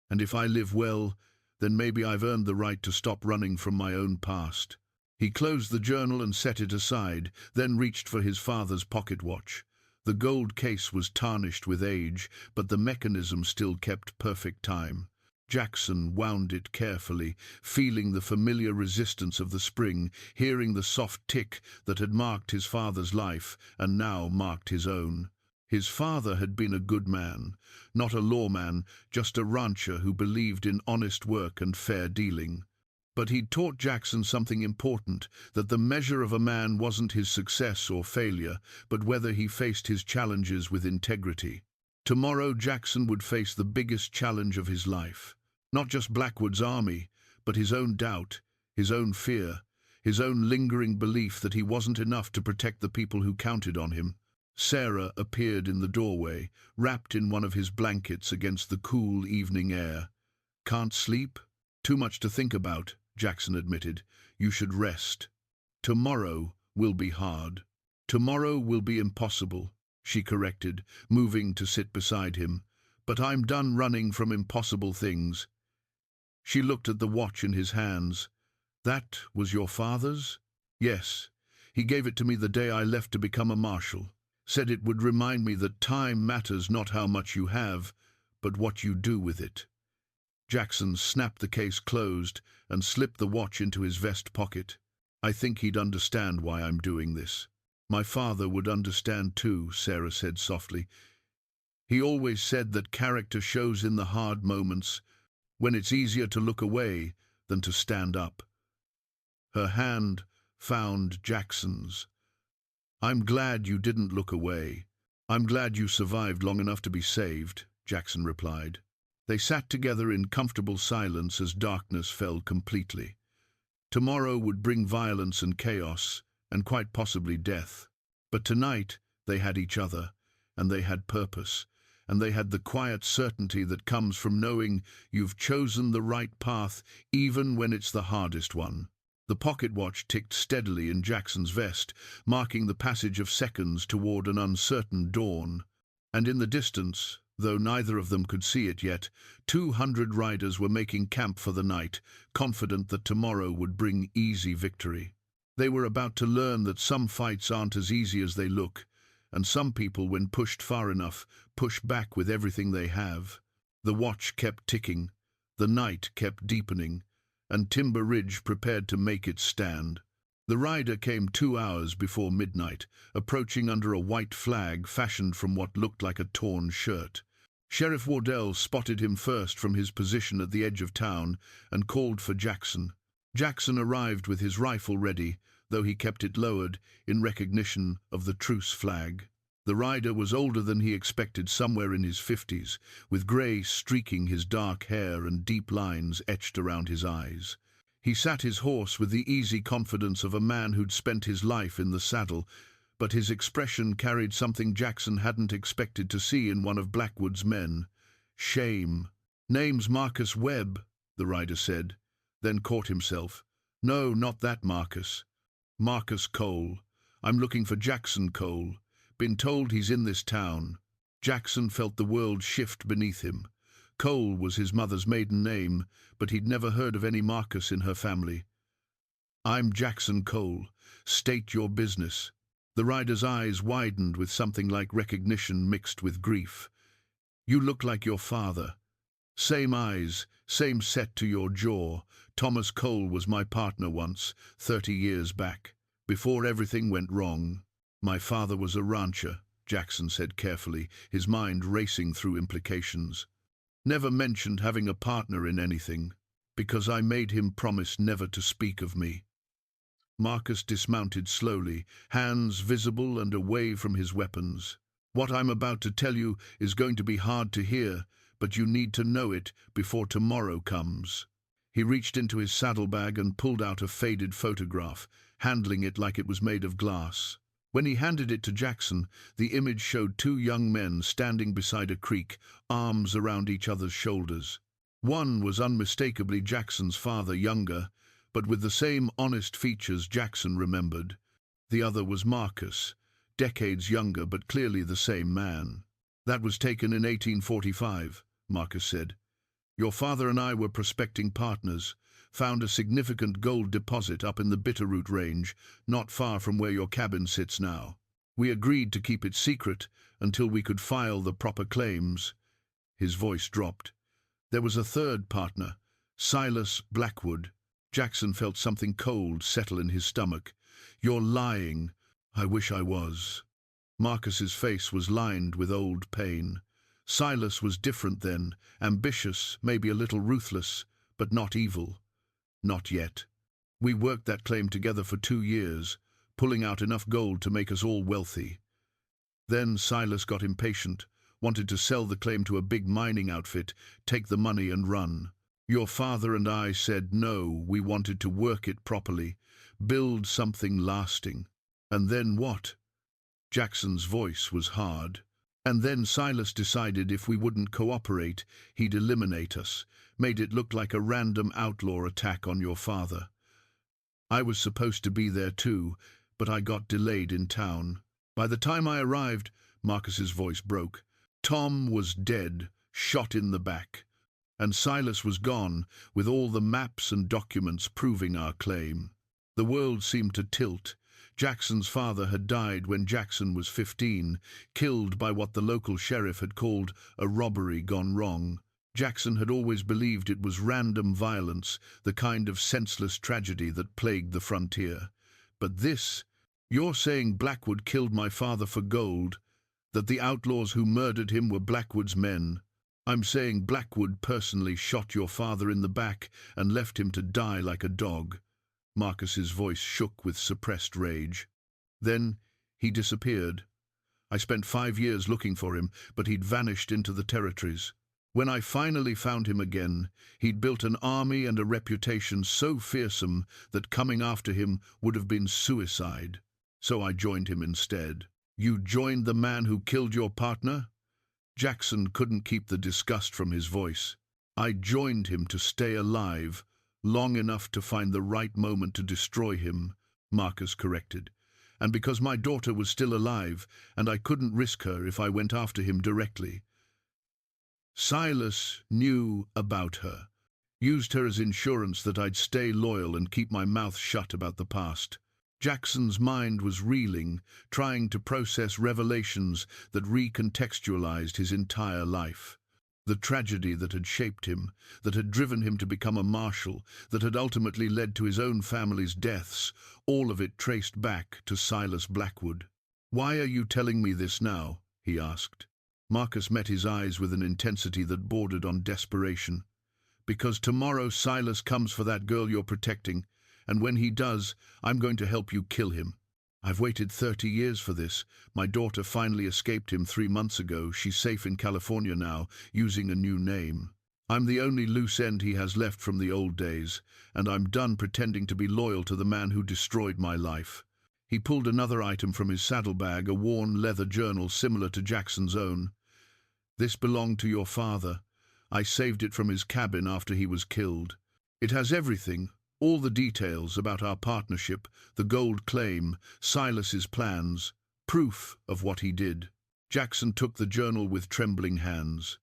And if I live well, then maybe I've earned the right to stop running from my own past. He closed the journal and set it aside, then reached for his father's pocket watch. The gold case was tarnished with age, but the mechanism still kept perfect time. Jackson wound it carefully, feeling the familiar resistance of the spring, hearing the soft tick that had marked his father's life and now marked his own. His father had been a good man, not a lawman, just a rancher who believed in honest work and fair dealing. But he'd taught Jackson something important, that the measure of a man wasn't his success or failure, but whether he faced his challenges with integrity. Tomorrow Jackson would face the biggest challenge of his life. Not just Blackwood's army, but his own doubt, his own fear, his own lingering belief that he wasn't enough to protect the people who counted on him. Sarah appeared in the doorway, wrapped in one of his blankets against the cool evening air. "Can't sleep? Too much to think about," Jackson admitted. "You should rest. Tomorrow will be hard. Tomorrow will be impossible," she corrected, moving to sit beside him. "But I'm done running from impossible things." She looked at the watch in his hands. "That was your father's?" Yes, he gave it to me the day I left to become a marshal. Said it would remind me that time matters not how much you have, but what you do with it. Jackson snapped the case closed and slipped the watch into his vest pocket. I think he'd understand why I'm doing this. My father would understand too, Sarah said softly. He always said that character shows in the hard moments, when it's easier to look away than to stand up. Her hand found Jackson's. I'm glad you didn't look away. I'm glad you survived long enough to be saved, Jackson replied. They sat together in comfortable silence as darkness fell completely. Tomorrow would bring violence and chaos, and quite possibly death. But tonight they had each other, and they had purpose, and they had the quiet certainty that comes from knowing you've chosen the right path even when it's the hardest one. The pocket watch ticked steadily in Jackson's vest, marking the passage of seconds toward an uncertain dawn. And in the distance, though neither of them could see it yet, 200 riders were making camp for the night, confident that tomorrow would bring easy victory. They were about to learn that some fights aren't as easy as they look, and some people, when pushed far enough, push back with everything they have. The watch kept ticking, the night kept deepening, and Timber Ridge prepared to make its stand. The rider came 2 hours before midnight, approaching under a white flag fashioned from what looked like a torn shirt. Sheriff Wardell spotted him first from his position at the edge of town and called for Jackson. Jackson arrived with his rifle ready, though he kept it lowered in recognition of the truce flag. The rider was older than he expected, somewhere in his 50s, with grey streaking his dark hair and deep lines etched around his eyes. He sat his horse with the easy confidence of a man who'd spent his life in the saddle, but his expression carried something Jackson hadn't expected to see in one of Blackwood's men. Shame. "Name's Marcus Webb," the rider said, then caught himself. "No, not that Marcus. Marcus Cole. I'm looking for Jackson Cole. Been told he's in this town." Jackson felt the world shift beneath him. Cole was his mother's maiden name, but he'd never heard of any Marcus in her family. "I'm Jackson Cole. State your business." The rider's eyes widened with something like recognition mixed with grief. "You look like your father. Same eyes, same set to your jaw. Thomas Cole was my partner once, 30 years back, before everything went wrong." "My father was a rancher," Jackson said carefully, his mind racing through implications. "Never mentioned having a partner in anything, because I made him promise never to speak of me." Marcus dismounted slowly, hands visible and away from his weapons. "What I'm about to tell you is going to be hard to hear, but you need to know it before tomorrow comes." He reached into his saddlebag and pulled out a faded photograph, handling it like it was made of glass. When he handed it to Jackson, the image showed 2 young men standing beside a creek, arms around each other's shoulders. One was unmistakably Jackson's father, younger, but with the same honest features Jackson remembered. The other was Marcus, decades younger, but clearly the same man. "That was taken in 1845, Marcus said. "Your father and I were prospecting partners. Found a significant gold deposit up in the Bitterroot Range, not far from where your cabin sits now. We agreed to keep it secret until we could file the proper claims." His voice dropped. "There was a third partner, Silas Blackwood." Jackson felt something cold settle in his stomach. "You're lying." "I wish I was." Marcus's face was lined with old pain. Silas was different then, ambitious, maybe a little ruthless, but not evil. Not yet. We worked that claim together for 2 years, pulling out enough gold to make us all wealthy. Then Silas got impatient, wanted to sell the claim to a big mining outfit, take the money and run. Your father and I said no, we wanted to work it properly, build something lasting. And then what? Jackson's voice was hard. And then Silas decided if we wouldn't cooperate, he'd eliminate us, made it look like a random outlaw attack on your father. I was supposed to be there too, but I got delayed in town. By the time I arrived, Marcus's voice broke. Tom was dead, shot in the back, and Silas was gone, with all the maps and documents proving our claim. The world seemed to tilt. Jackson's father had died when Jackson was 15, killed by what the local sheriff had called a robbery gone wrong. Jackson had always believed it was random violence, the kind of senseless tragedy that plagued the frontier. But this, you're saying Blackwood killed my father for gold, that the outlaws who murdered him were Blackwood's men. I'm saying Blackwood personally shot your father in the back and left him to die like a dog. Marcus's voice shook with suppressed rage. Then he disappeared. I spent 5 years looking for him, but he'd vanished into the territories. When I finally found him again, he'd built an army and a reputation so fearsome that coming after him would have been suicide. So I joined him instead. You joined the man who killed your partner? Jackson couldn't keep the disgust from his voice. I joined him to stay alive, long enough to find the right moment to destroy him, Marcus corrected. And because my daughter was still alive, and I couldn't risk her if I went after him directly. Silas knew about her, used her as insurance that I'd stay loyal and keep my mouth shut about the past. Jackson's mind was reeling, trying to process revelations that recontextualized his entire life. The tragedy that had shaped him, that had driven him to become a marshal, that had ultimately led to his own family's deaths, all of it traced back to Silas Blackwood. "Why are you telling me this now?" he asked. Marcus met his eyes with an intensity that bordered on desperation. "Because tomorrow Silas comes for that girl you're protecting, and when he does, I'm going to help you kill him. I've waited 30 years for this. My daughter finally escaped him 3 months ago. She's safe in California now, using a new name. I'm the only loose end he has left from the old days, and I'm done pretending to be loyal to the man who destroyed my life." He pulled another item from his saddlebag, a worn leather journal similar to Jackson's own. "This belonged to your father. I saved it from his cabin after he was killed. It has everything. All the details about our partnership, the gold claim, Silas's plans, proof of what he did." Jackson took the journal with trembling hands.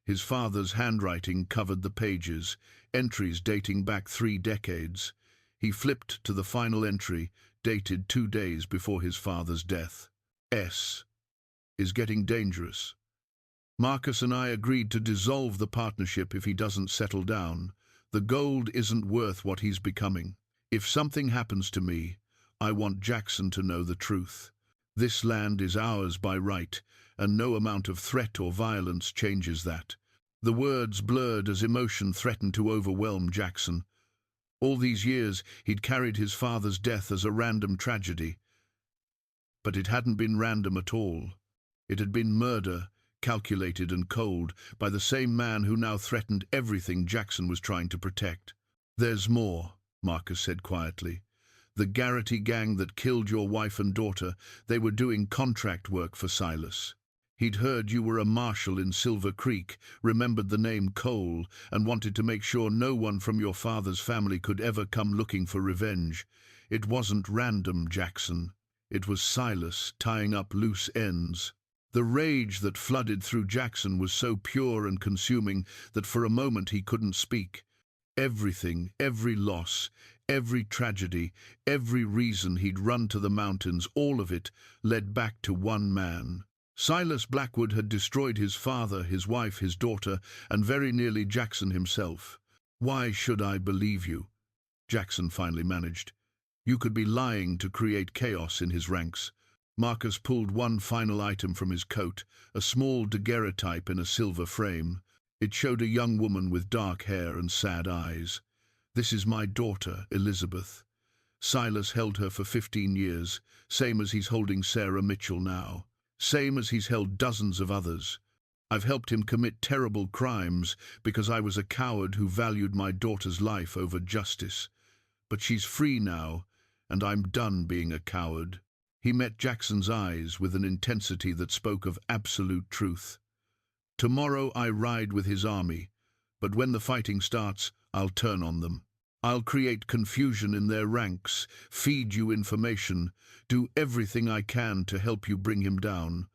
His father's handwriting covered the pages, entries dating back 3 decades. He flipped to the final entry, dated 2 days before his father's death. "S. is getting dangerous. Marcus and I agreed to dissolve the partnership if he doesn't settle down. The gold isn't worth what he's becoming. If something happens to me, I want Jackson to know the truth. This land is ours by right, and no amount of threat or violence changes that." The words blurred as emotion threatened to overwhelm Jackson. All these years, he'd carried his father's death as a random tragedy. But it hadn't been random at all. It had been murder, calculated and cold, by the same man who now threatened everything Jackson was trying to protect. "There's more," Marcus said quietly. "The Garrity gang that killed your wife and daughter, they were doing contract work for Silas. He'd heard you were a marshal in Silver Creek, remembered the name Cole, and wanted to make sure no one from your father's family could ever come looking for revenge. It wasn't random, Jackson. It was Silas tying up loose ends." The rage that flooded through Jackson was so pure and consuming that for a moment he couldn't speak. Everything, every loss, every tragedy, every reason he'd run to the mountains, all of it led back to one man. Silas Blackwood had destroyed his father, his wife, his daughter, and very nearly Jackson himself. "Why should I believe you?" Jackson finally managed. "You could be lying to create chaos in his ranks." Marcus pulled one final item from his coat, a small daguerreotype in a silver frame. It showed a young woman with dark hair and sad eyes. "This is my daughter, Elizabeth. Silas held her for 15 years, same as he's holding Sarah Mitchell now. Same as he's held dozens of others. I've helped him commit terrible crimes because I was a coward who valued my daughter's life over justice. But she's free now, and I'm done being a coward." He met Jackson's eyes with an intensity that spoke of absolute truth. "Tomorrow I ride with his army, but when the fighting starts, I'll turn on them. I'll create confusion in their ranks, feed you information, do everything I can to help you bring him down.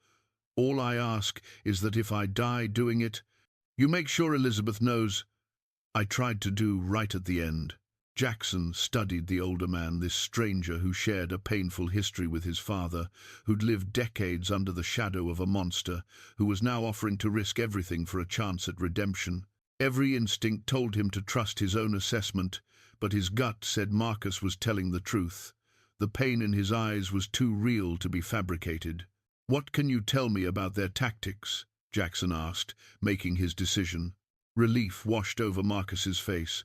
All I ask is that if I die doing it, you make sure Elizabeth knows I tried to do right at the end." Jackson studied the older man, this stranger who shared a painful history with his father, who'd lived decades under the shadow of a monster, who was now offering to risk everything for a chance at redemption. Every instinct told him to trust his own assessment, but his gut said Marcus was telling the truth. The pain in his eyes was too real to be fabricated. "What can you tell me about their tactics?" Jackson asked, making his decision. Relief washed over Marcus's face.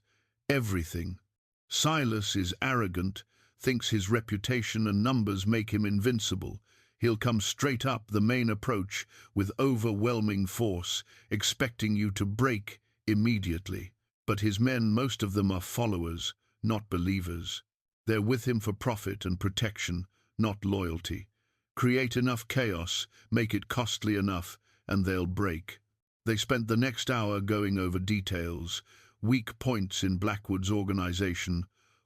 "Everything. Silas is arrogant, thinks his reputation and numbers make him invincible. He'll come straight up the main approach with overwhelming force, expecting you to break immediately. But his men, most of them are followers, not believers. They're with him for profit and protection, not loyalty. Create enough chaos, make it costly enough, and they'll break." They spent the next hour going over details, weak points in Blackwood's organization,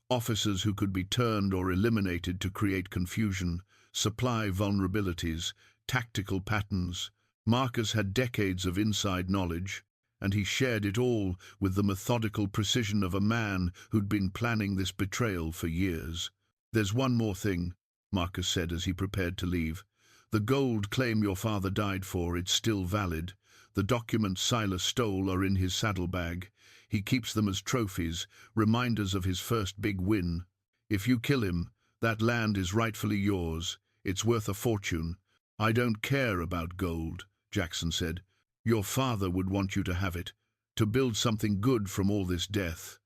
officers who could be turned or eliminated to create confusion, supply vulnerabilities, tactical patterns. Marcus had decades of inside knowledge, and he shared it all with the methodical precision of a man who'd been planning this betrayal for years. "There's one more thing," Marcus said as he prepared to leave. "The gold claim your father died for, it's still valid. The documents Silas stole are in his saddlebag. He keeps them as trophies, reminders of his first big win. If you kill him, that land is rightfully yours. It's worth a fortune." "I don't care about gold," Jackson said. "Your father would want you to have it, to build something good from all this death."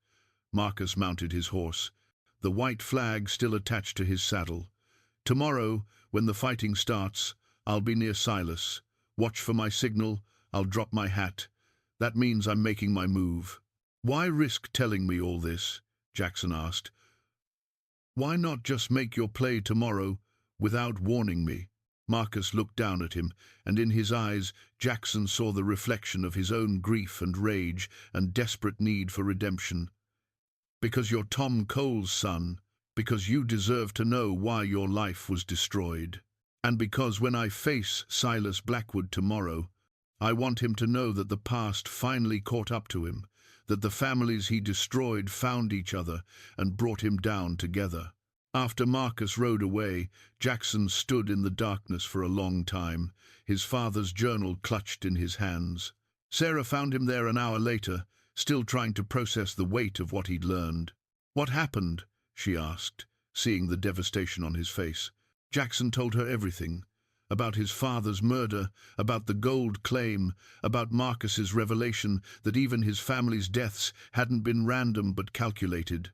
Marcus mounted his horse, the white flag still attached to his saddle. "Tomorrow, when the fighting starts, I'll be near Silas. Watch for my signal. I'll drop my hat. That means I'm making my move." "Why risk telling me all this?" Jackson asked. "Why not just make your play tomorrow without warning me?" Marcus looked down at him, and in his eyes Jackson saw the reflection of his own grief and rage and desperate need for redemption. "Because you're Tom Cole's son, because you deserve to know why your life was destroyed. And because when I face Silas Blackwood tomorrow, I want him to know that the past finally caught up to him, that the families he destroyed found each other and brought him down together." After Marcus rode away, Jackson stood in the darkness for a long time, his father's journal clutched in his hands. Sarah found him there an hour later, still trying to process the weight of what he'd learned. "What happened?" she asked, seeing the devastation on his face. Jackson told her everything. About his father's murder, about the gold claim, about Marcus's revelation that even his family's deaths hadn't been random but calculated.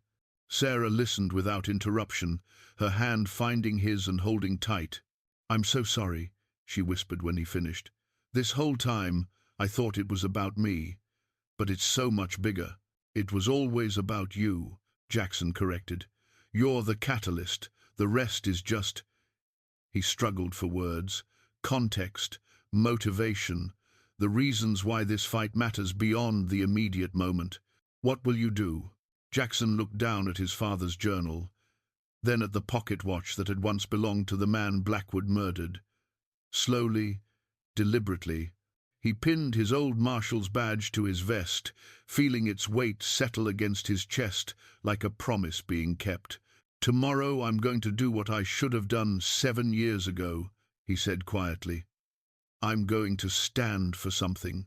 Sarah listened without interruption, her hand finding his and holding tight. "I'm so sorry," she whispered when he finished. "This whole time I thought it was about me, but it's so much bigger." "It was always about you," Jackson corrected. "You're the catalyst, the rest is just—" He struggled for words. "Context, motivation, the reasons why this fight matters beyond the immediate moment. What will you do?" Jackson looked down at his father's journal, then at the pocket watch that had once belonged to the man Blackwood murdered. Slowly, deliberately, he pinned his old marshal's badge to his vest, feeling its weight settle against his chest like a promise being kept. "Tomorrow I'm going to do what I should have done 7 years ago," he said quietly. "I'm going to stand for something.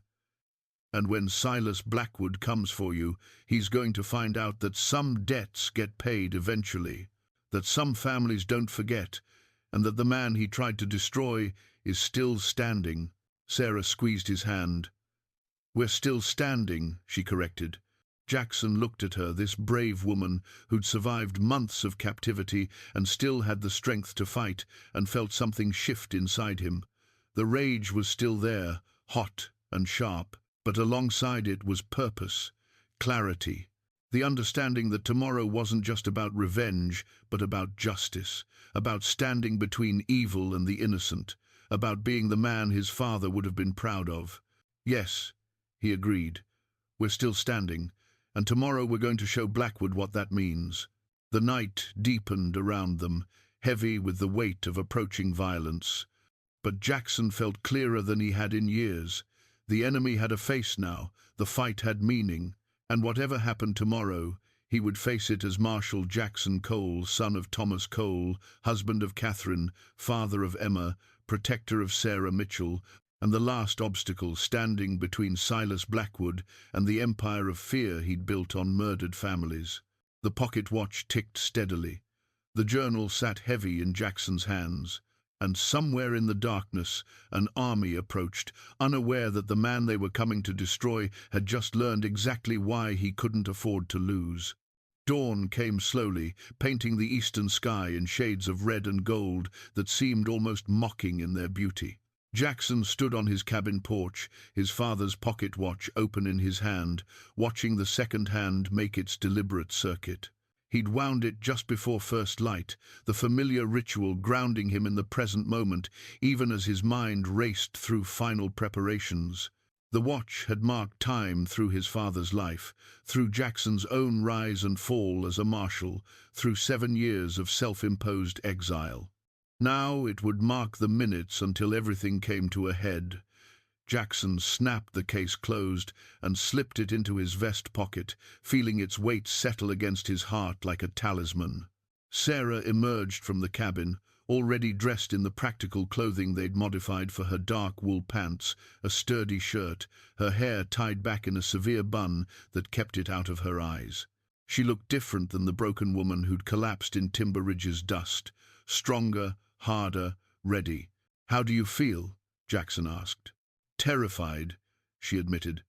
And when Silas Blackwood comes for you, he's going to find out that some debts get paid eventually, that some families don't forget, and that the man he tried to destroy is still standing." Sarah squeezed his hand. "We're still standing," she corrected. Jackson looked at her, this brave woman who'd survived months of captivity and still had the strength to fight, and felt something shift inside him. The rage was still there, hot and sharp, but alongside it was purpose, clarity, the understanding that tomorrow wasn't just about revenge, but about justice, about standing between evil and the innocent, about being the man his father would have been proud of. "Yes," he agreed, "we're still standing, and tomorrow we're going to show Blackwood what that means." The night deepened around them, heavy with the weight of approaching violence. But Jackson felt clearer than he had in years. The enemy had a face now, the fight had meaning, and whatever happened tomorrow, He would face it as Marshal Jackson Cole, son of Thomas Cole, husband of Catherine, father of Emma, protector of Sarah Mitchell, and the last obstacle standing between Silas Blackwood and the empire of fear he'd built on murdered families. The pocket watch ticked steadily. The journal sat heavy in Jackson's hands, and somewhere in the darkness an army approached, unaware that the man they were coming to destroy had just learned exactly why he couldn't afford to lose. Dawn came slowly, painting the eastern sky in shades of red and gold that seemed almost mocking in their beauty. Jackson stood on his cabin porch, his father's pocket watch open in his hand, watching the second hand make its deliberate circuit. He'd wound it just before first light, the familiar ritual grounding him in the present moment, even as his mind raced through final preparations. The watch had marked time through his father's life, through Jackson's own rise and fall as a marshal, through 7 years of self-imposed exile. Now it would mark the minutes until everything came to a head. Jackson snapped the case closed and slipped it into his vest pocket, feeling its weight settle against his heart like a talisman. Sarah emerged from the cabin, already dressed in the practical clothing they'd modified for her dark wool pants, a sturdy shirt, her hair tied back in a severe bun that kept it out of her eyes. She looked different than the broken woman who'd collapsed in Timber Ridge's dust, stronger, harder, ready. "How do you feel?" Jackson asked. "Terrified," she admitted.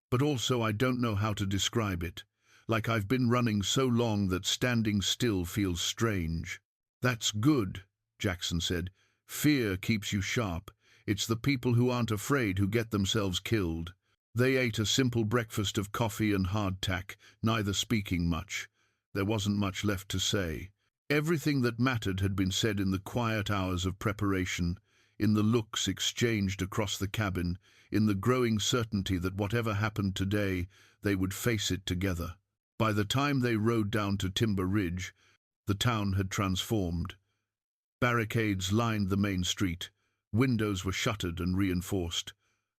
"But also I don't know how to describe it. Like I've been running so long that standing still feels strange." "That's good," Jackson said. "Fear keeps you sharp. It's the people who aren't afraid who get themselves killed." They ate a simple breakfast of coffee and hardtack, neither speaking much. There wasn't much left to say. Everything that mattered had been said in the quiet hours of preparation, in the looks exchanged across the cabin, in the growing certainty that whatever happened today, they would face it together. By the time they rode down to Timber Ridge, the town had transformed. Barricades lined the main street. Windows were shuttered and reinforced.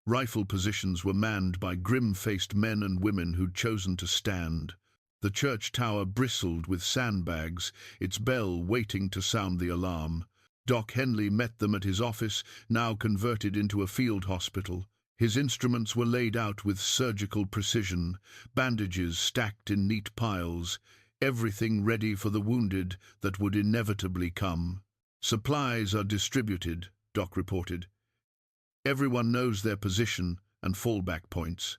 Rifle positions were manned by grim-faced men and women who'd chosen to stand. The church tower bristled with sandbags, its bell waiting to sound the alarm. Doc Henley met them at his office, now converted into a field hospital. His instruments were laid out with surgical precision, bandages stacked in neat piles, everything ready for the wounded that would inevitably come. "Supplies are distributed," Doc reported. "Everyone knows their position and fallback points.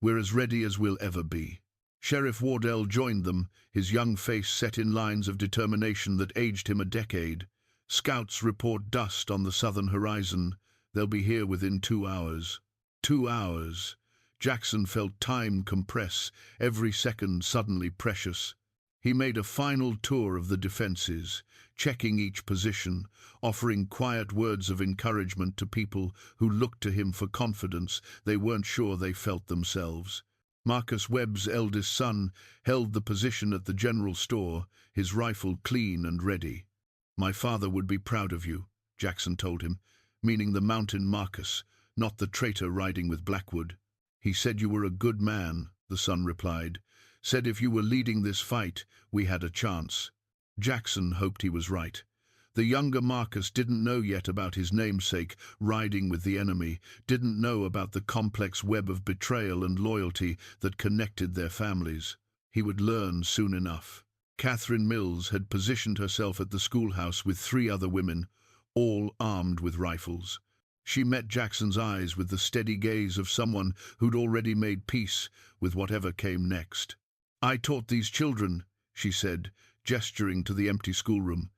We're as ready as we'll ever be." Sheriff Wardell joined them, his young face set in lines of determination that aged him a decade. "Scouts report dust on the southern horizon. They'll be here within 2 hours." 2 hours. Jackson felt time compress, every second suddenly precious. He made a final tour of the defenses, checking each position, offering quiet words of encouragement to people who looked to him for confidence they weren't sure they felt themselves. Marcus Webb's eldest son held the position at the general store, his rifle clean and ready. "My father would be proud of you," Jackson told him, meaning the mountain Marcus, not the traitor riding with Blackwood. "He said you were a good man," the son replied. "Said if you were leading this fight, we had a chance." Jackson hoped he was right. The younger Marcus didn't know yet about his namesake riding with the enemy, didn't know about the complex web of betrayal and loyalty that connected their families. He would learn soon enough. Catherine Mills had positioned herself at the schoolhouse with 3 other women, all armed with rifles. She met Jackson's eyes with the steady gaze of someone who'd already made peace with whatever came next. "I taught these children," she said, gesturing to the empty schoolroom.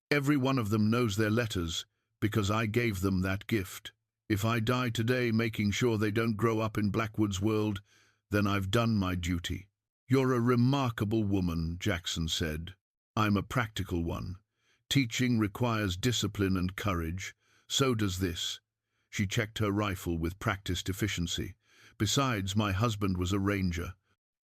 "Every one of them knows their letters, because I gave them that gift. If I die today making sure they don't grow up in Blackwood's world, then I've done my duty." "You're a remarkable woman," Jackson said. "I'm a practical one. Teaching requires discipline and courage. So does this." She checked her rifle with practiced efficiency. "Besides, my husband was a ranger.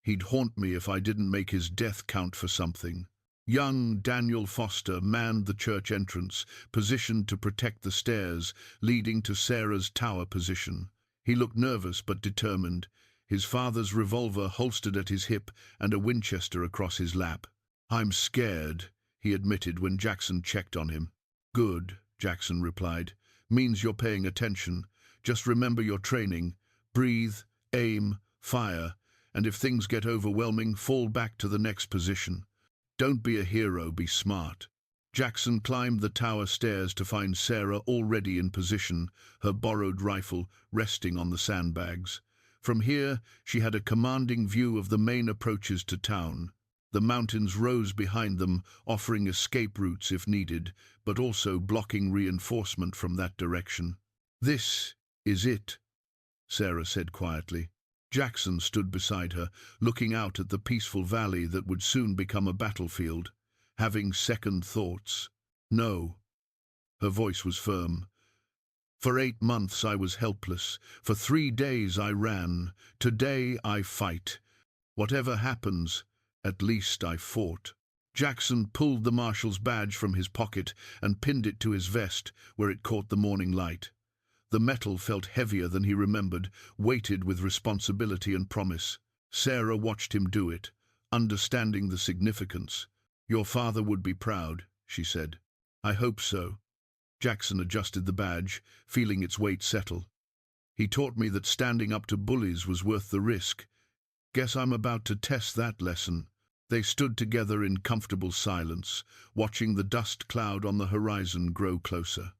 He'd haunt me if I didn't make his death count for something." Young Daniel Foster manned the church entrance, positioned to protect the stairs leading to Sarah's tower position. He looked nervous but determined, his father's revolver holstered at his hip and a Winchester across his lap. "I'm scared," he admitted when Jackson checked on him. "Good," Jackson replied. "Means you're paying attention. Just remember your training. Breathe, aim, fire, and if things get overwhelming, fall back to the next position. Don't be a hero, be smart." Jackson climbed the tower stairs to find Sarah already in position, her borrowed rifle resting on the sandbags. From here, she had a commanding view of the main approaches to town. The mountains rose behind them, offering escape routes if needed, but also blocking reinforcement from that direction. "This is it," Sarah said quietly. Jackson stood beside her, looking out at the peaceful valley that would soon become a battlefield, having second thoughts. "No." Her voice was firm. "For 8 months I was helpless. For 3 days I ran. Today I fight. Whatever happens, at least I fought." Jackson pulled the marshal's badge from his pocket and pinned it to his vest, where it caught the morning light. The metal felt heavier than he remembered, weighted with responsibility and promise. Sarah watched him do it, understanding the significance. "Your father would be proud," she said. "I hope so." Jackson adjusted the badge, feeling its weight settle. "He taught me that standing up to bullies was worth the risk. Guess I'm about to test that lesson." They stood together in comfortable silence, watching the dust cloud on the horizon grow closer.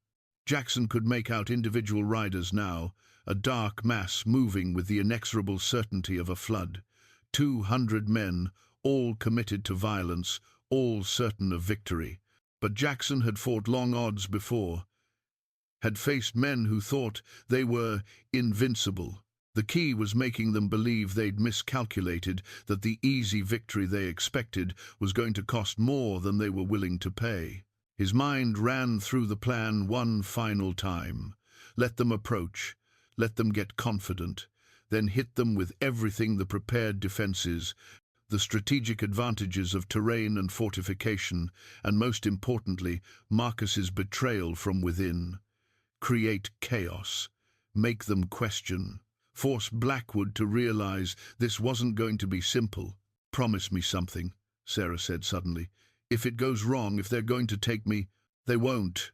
Jackson could make out individual riders now, a dark mass moving with the inexorable certainty of a flood. 200 men, all committed to violence, all certain of victory. But Jackson had fought long odds before, had faced men who thought they were invincible. The key was making them believe they'd miscalculated, that the easy victory they expected was going to cost more than they were willing to pay. His mind ran through the plan one final time. Let them approach, let them get confident, then hit them with everything: the prepared defenses, the strategic advantages of terrain and fortification, and most importantly, Marcus's betrayal from within. Create chaos, make them question, force Blackwood to realize this wasn't going to be simple. "Promise me something," Sarah said suddenly. "If it goes wrong, if they're going to take me—" "They won't,"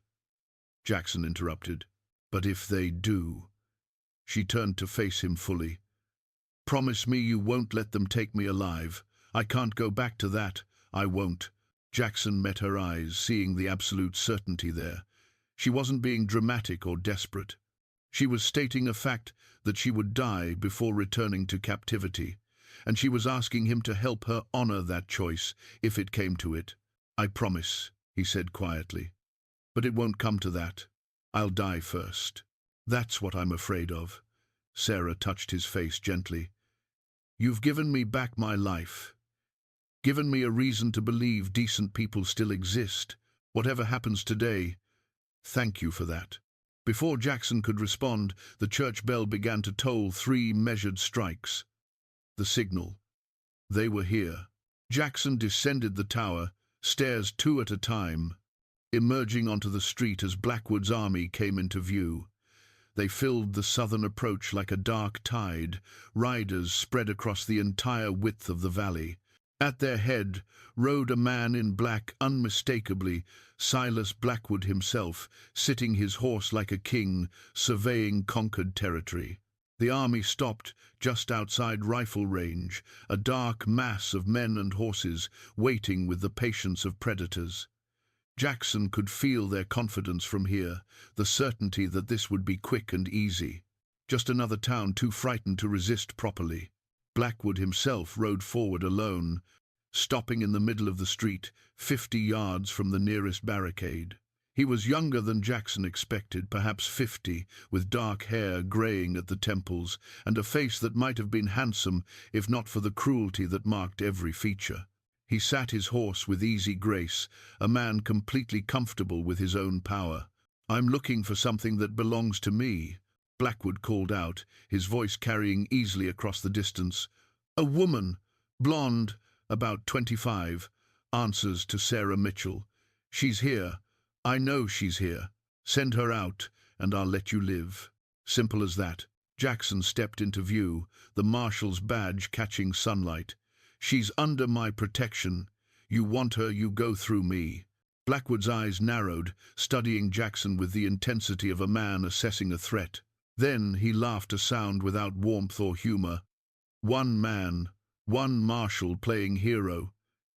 Jackson interrupted. "But if they do—" She turned to face him fully. "Promise me you won't let them take me alive. I can't go back to that. I won't." Jackson met her eyes, seeing the absolute certainty there. She wasn't being dramatic or desperate. She was stating a fact that she would die before returning to captivity, and she was asking him to help her honor that choice, if it came to it. "I promise," he said quietly. "But it won't come to that. I'll die first." "That's what I'm afraid of." Sarah touched his face gently. "You've given me back my life, given me a reason to believe decent people still exist. Whatever happens today, thank you for that." Before Jackson could respond, the church bell began to toll 3 measured strikes. The signal. They were here. Jackson descended the tower, stairs 2 at a time, emerging onto the street as Blackwood's army came into view. They filled the southern approach like a dark tide. Riders spread across the entire width of the valley. At their head rode a man in black, unmistakably Silas Blackwood himself, sitting his horse like a king, surveying conquered territory. The army stopped just outside rifle range, a dark mass of men and horses, waiting with the patience of predators. Jackson could feel their confidence from here, the certainty that this would be quick and easy. Just another town too frightened to resist properly. Blackwood himself rode forward alone, stopping in the middle of the street, 50 yards from the nearest barricade. He was younger than Jackson expected, perhaps 50, with dark hair graying at the temples, and a face that might have been handsome if not for the cruelty that marked every feature. He sat his horse with easy grace, a man completely comfortable with his own power. "I'm looking for something that belongs to me," Blackwood called out, his voice carrying easily across the distance. "A woman, blonde, about 25, answers to Sarah Mitchell. She's here. I know she's here. Send her out, and I'll let you live." Simple as that. Jackson stepped into view, the marshal's badge catching sunlight. "She's under my protection. You want her, you go through me." Blackwood's eyes narrowed, studying Jackson with the intensity of a man assessing a threat. Then he laughed a sound without warmth or humor. "One man, one marshal playing hero.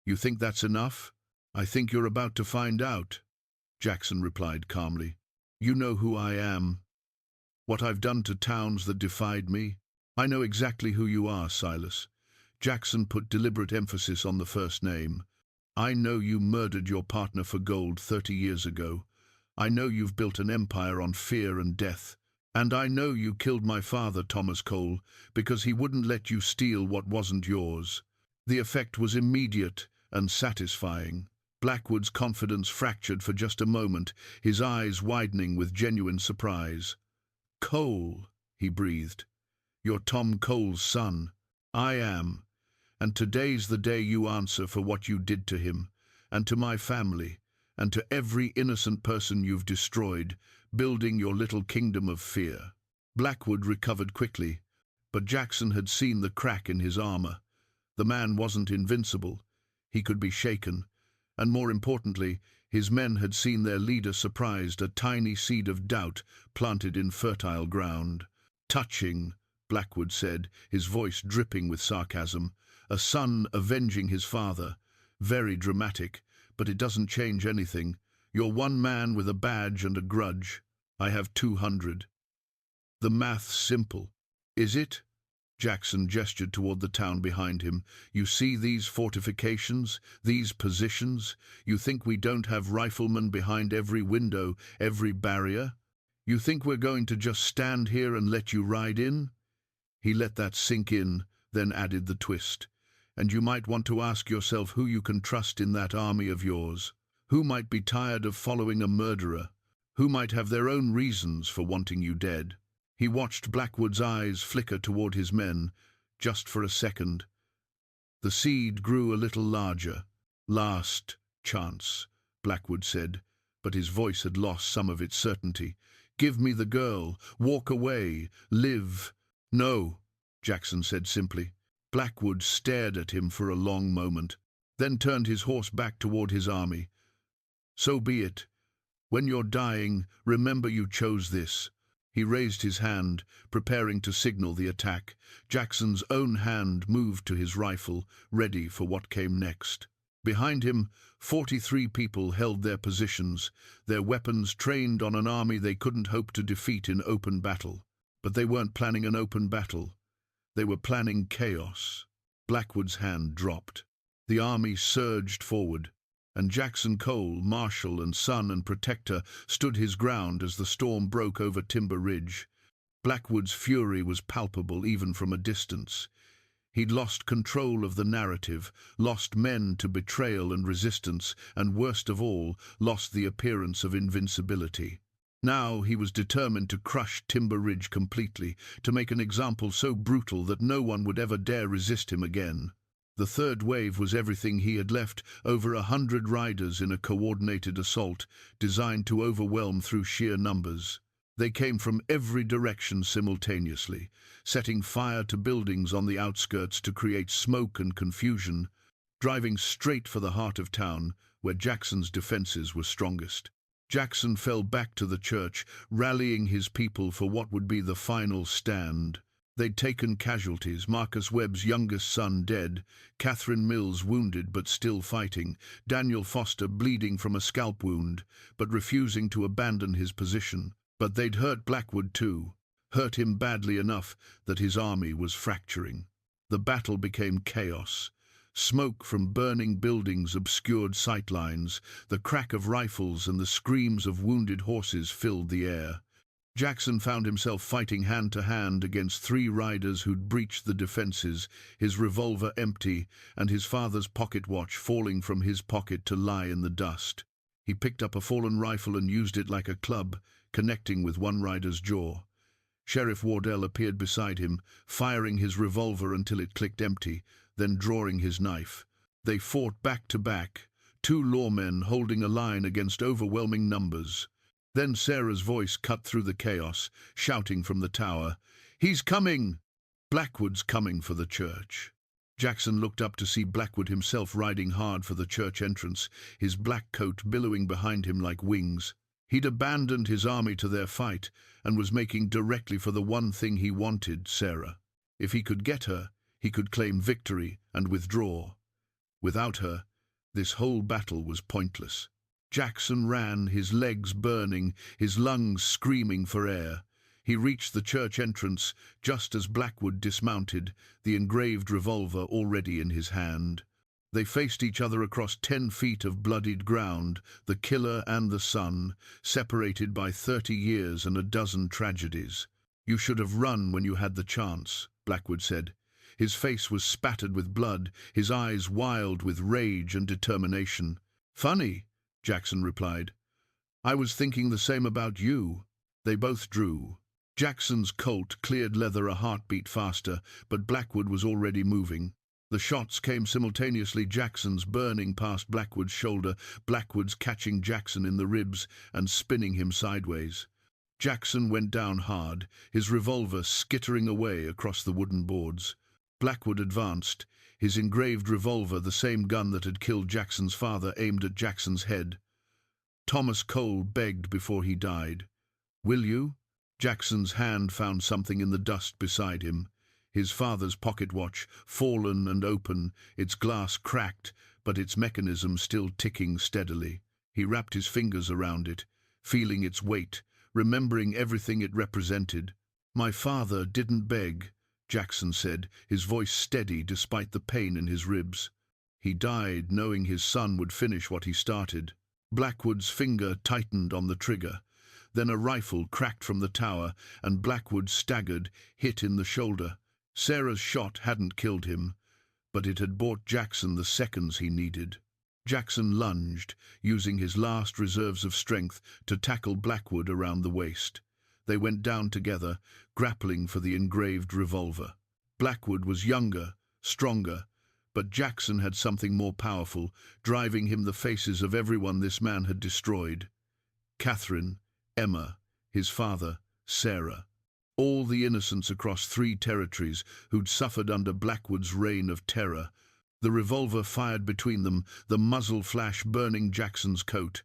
You think that's enough?" "I think you're about to find out," Jackson replied calmly. "You know who I am, what I've done to towns that defied me. I know exactly who you are, Silas." Jackson put deliberate emphasis on the first name. "I know you murdered your partner for gold 30 years ago. I know you've built an empire on fear and death. And I know you killed my father, Thomas Cole, because he wouldn't let you steal what wasn't yours." The effect was immediate and satisfying. Blackwood's confidence fractured for just a moment, his eyes widening with genuine surprise. "Cole," he breathed. "You're Tom Cole's son." "I am. And today's the day you answer for what you did to him, and to my family, and to every innocent person you've destroyed, building your little kingdom of fear." Blackwood recovered quickly, but Jackson had seen the crack in his armor. The man wasn't invincible. He could be shaken. And more importantly, his men had seen their leader surprised, a tiny seed of doubt planted in fertile ground. "Touching," Blackwood said, his voice dripping with sarcasm. "A son avenging his father. Very dramatic, but it doesn't change anything. You're one man with a badge and a grudge. I have 200. The math's simple." "Is it?" Jackson gestured toward the town behind him. "You see these fortifications, these positions? You think we don't have riflemen behind every window, every barrier? You think we're going to just stand here and let you ride in?" He let that sink in, then added the twist. "And you might want to ask yourself who you can trust in that army of yours. Who might be tired of following a murderer? Who might have their own reasons for wanting you dead?" He watched Blackwood's eyes flicker toward his men, just for a second. The seed grew a little larger. "Last chance," Blackwood said, but his voice had lost some of its certainty. "Give me the girl. Walk away. Live." "No," Jackson said simply. Blackwood stared at him for a long moment, then turned his horse back toward his army. "So be it. When you're dying, remember you chose this." He raised his hand, preparing to signal the attack. Jackson's own hand moved to his rifle, ready for what came next. Behind him, 43 people held their positions, their weapons trained on an army they couldn't hope to defeat in open battle. But they weren't planning an open battle. They were planning chaos. Blackwood's hand dropped. The army surged forward, and Jackson Cole, marshal and son and protector, stood his ground as the storm broke over Timber Ridge. Blackwood's fury was palpable even from a distance. He'd lost control of the narrative, lost men to betrayal and resistance, and worst of all, lost the appearance of invincibility. Now he was determined to crush Timber Ridge completely, to make an example so brutal that no one would ever dare resist him again. The third wave was everything he had left, over 100 riders in a coordinated assault, designed to overwhelm through sheer numbers. They came from every direction simultaneously, setting fire to buildings on the outskirts to create smoke and confusion, driving straight for the heart of town, where Jackson's defenses were strongest. Jackson fell back to the church, rallying his people for what would be the final stand. They'd taken casualties, Marcus Webb's youngest son dead, Catherine Mills wounded but still fighting, Daniel Foster bleeding from a scalp wound, but refusing to abandon his position. But they'd hurt Blackwood too, hurt him badly enough that his army was fracturing. The battle became chaos. Smoke from burning buildings obscured sightlines, the crack of rifles and the screams of wounded horses filled the air. Jackson found himself fighting hand-to-hand against 3 riders who'd breached the defenses, his revolver empty and his father's pocket watch falling from his pocket to lie in the dust. He picked up a fallen rifle and used it like a club, connecting with one rider's jaw. Sheriff Wardell appeared beside him, firing his revolver until it clicked empty, then drawing his knife. They fought back to back, 2 lawmen holding a line against overwhelming numbers. Then Sarah's voice cut through the chaos, shouting from the tower, "He's coming!" "Blackwood's coming for the church." Jackson looked up to see Blackwood himself riding hard for the church entrance, his black coat billowing behind him like wings. He'd abandoned his army to their fight and was making directly for the one thing he wanted, Sarah. If he could get her, he could claim victory and withdraw. Without her, this whole battle was pointless. Jackson ran, his legs burning, his lungs screaming for air. He reached the church entrance just as Blackwood dismounted, the engraved revolver already in his hand. They faced each other across 10 feet of bloodied ground, the killer and the son, separated by 30 years and a dozen tragedies. "You should have run when you had the chance," Blackwood said. His face was spattered with blood, his eyes wild with rage and determination. "Funny," Jackson replied. "I was thinking the same about you." They both drew. Jackson's Colt cleared leather a heartbeat faster, but Blackwood was already moving. The shots came simultaneously, Jackson's burning past Blackwood's shoulder, Blackwood's catching Jackson in the ribs and spinning him sideways. Jackson went down hard, his revolver skittering away across the wooden boards. Blackwood advanced, his engraved revolver, the same gun that had killed Jackson's father, aimed at Jackson's head. Thomas Cole begged before he died. "Will you?" Jackson's hand found something in the dust beside him. His father's pocket watch, fallen and open, its glass cracked, but its mechanism still ticking steadily. He wrapped his fingers around it, feeling its weight, remembering everything it represented. "My father didn't beg," Jackson said, his voice steady despite the pain in his ribs. "He died knowing his son would finish what he started." Blackwood's finger tightened on the trigger. Then a rifle cracked from the tower, and Blackwood staggered, hit in the shoulder. Sarah's shot hadn't killed him, but it had bought Jackson the seconds he needed. Jackson lunged, using his last reserves of strength to tackle Blackwood around the waist. They went down together, grappling for the engraved revolver. Blackwood was younger, stronger, but Jackson had something more powerful, driving him the faces of everyone this man had destroyed. Catherine, Emma, his father, Sarah. All the innocents across 3 territories who'd suffered under Blackwood's reign of terror. The revolver fired between them, the muzzle flash burning Jackson's coat.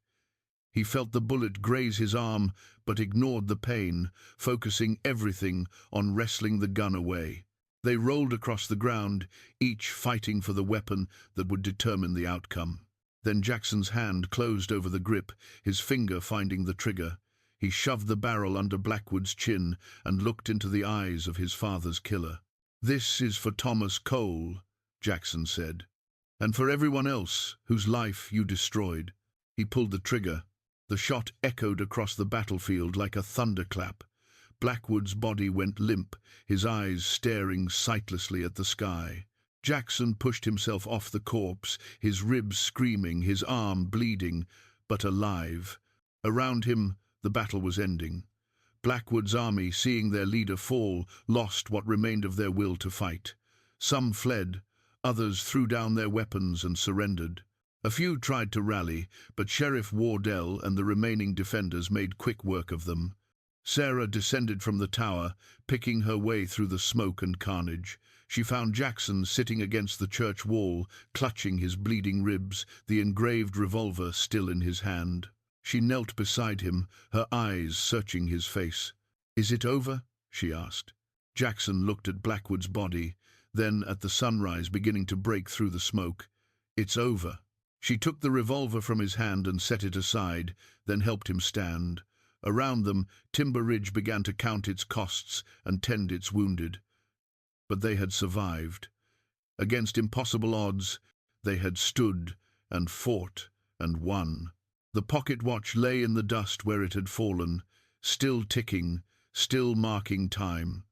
He felt the bullet graze his arm, but ignored the pain, focusing everything on wresting the gun away. They rolled across the ground, each fighting for the weapon that would determine the outcome. Then Jackson's hand closed over the grip, his finger finding the trigger. He shoved the barrel under Blackwood's chin and looked into the eyes of his father's killer. "This is for Thomas Cole," Jackson said, "and for everyone else whose life you destroyed." He pulled the trigger. The shot echoed across the battlefield like a thunderclap. Blackwood's body went limp, his eyes staring sightlessly at the sky. Jackson pushed himself off the corpse, his ribs screaming, his arm bleeding, but alive. Around him, the battle was ending. Blackwood's army, seeing their leader fall, lost what remained of their will to fight. Some fled, others threw down their weapons and surrendered. A few tried to rally, but Sheriff Wardell and the remaining defenders made quick work of them. Sarah descended from the tower, picking her way through the smoke and carnage. She found Jackson sitting against the church wall, clutching his bleeding ribs, the engraved revolver still in his hand. She knelt beside him, her eyes searching his face. "Is it over?" she asked. Jackson looked at Blackwood's body, then at the sunrise beginning to break through the smoke. "It's over." She took the revolver from his hand and set it aside, then helped him stand. Around them, Timber Ridge began to count its costs and tend its wounded. But they had survived. Against impossible odds, they had stood and fought and won. The pocket watch lay in the dust where it had fallen, still ticking, still marking time.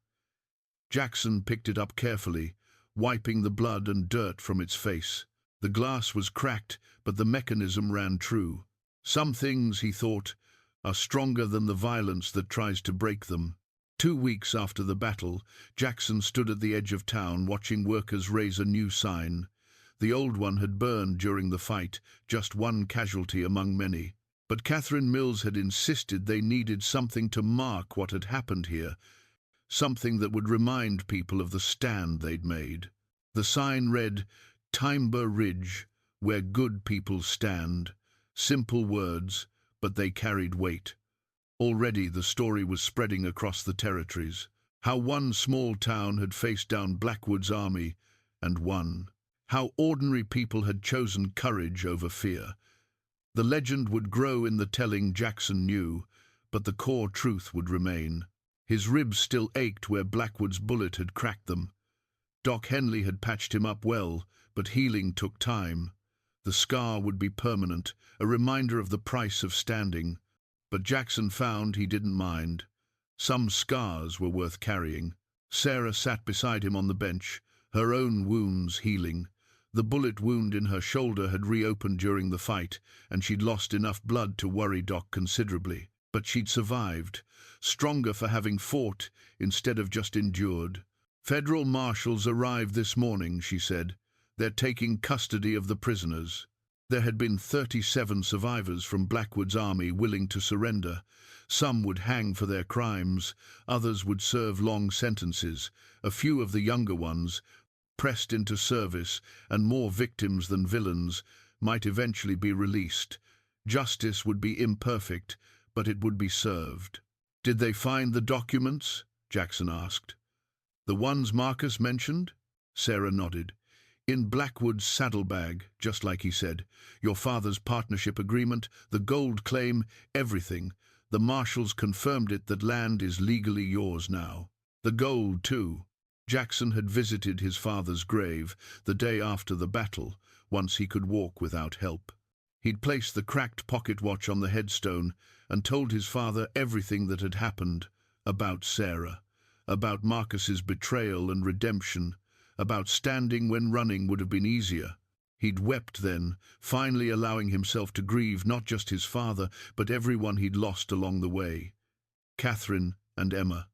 Jackson picked it up carefully, wiping the blood and dirt from its face. The glass was cracked, but the mechanism ran true. Some things, he thought, are stronger than the violence that tries to break them. 2 weeks after the battle, Jackson stood at the edge of town watching workers raise a new sign. The old one had burned during the fight, just one casualty among many. But Catherine Mills had insisted they needed something to mark what had happened here. something that would remind people of the stand they'd made. The sign read, "Timber Ridge, where good people stand." Simple words, but they carried weight. Already the story was spreading across the territories. How one small town had faced down Blackwood's army and won. How ordinary people had chosen courage over fear. The legend would grow in the telling, Jackson knew, but the core truth would remain. His ribs still ached where Blackwood's bullet had cracked them. Doc Henley had patched him up well, but healing took time. The scar would be permanent, a reminder of the price of standing. But Jackson found he didn't mind. Some scars were worth carrying. Sarah sat beside him on the bench, her own wounds healing. The bullet wound in her shoulder had reopened during the fight, and she'd lost enough blood to worry Doc considerably. But she'd survived, stronger for having fought instead of just endured. "Federal marshals arrived this morning," she said. "They're taking custody of the prisoners." There had been 37 survivors from Blackwood's army willing to surrender. Some would hang for their crimes, others would serve long sentences. A few of the younger ones, pressed into service and more victims than villains, might eventually be released. Justice would be imperfect, but it would be served. "Did they find the documents?" Jackson asked. "The ones Marcus mentioned?" Sarah nodded. "In Blackwood's saddlebag, just like he said. Your father's partnership agreement, the gold claim, everything. The marshals confirmed it that land is legally yours now. The gold, too." Jackson had visited his father's grave the day after the battle, once he could walk without help. He'd placed the cracked pocket watch on the headstone and told his father everything that had happened, about Sarah, about Marcus's betrayal and redemption, about standing when running would have been easier. He'd wept then, finally allowing himself to grieve not just his father, but everyone he'd lost along the way. Catherine and Emma.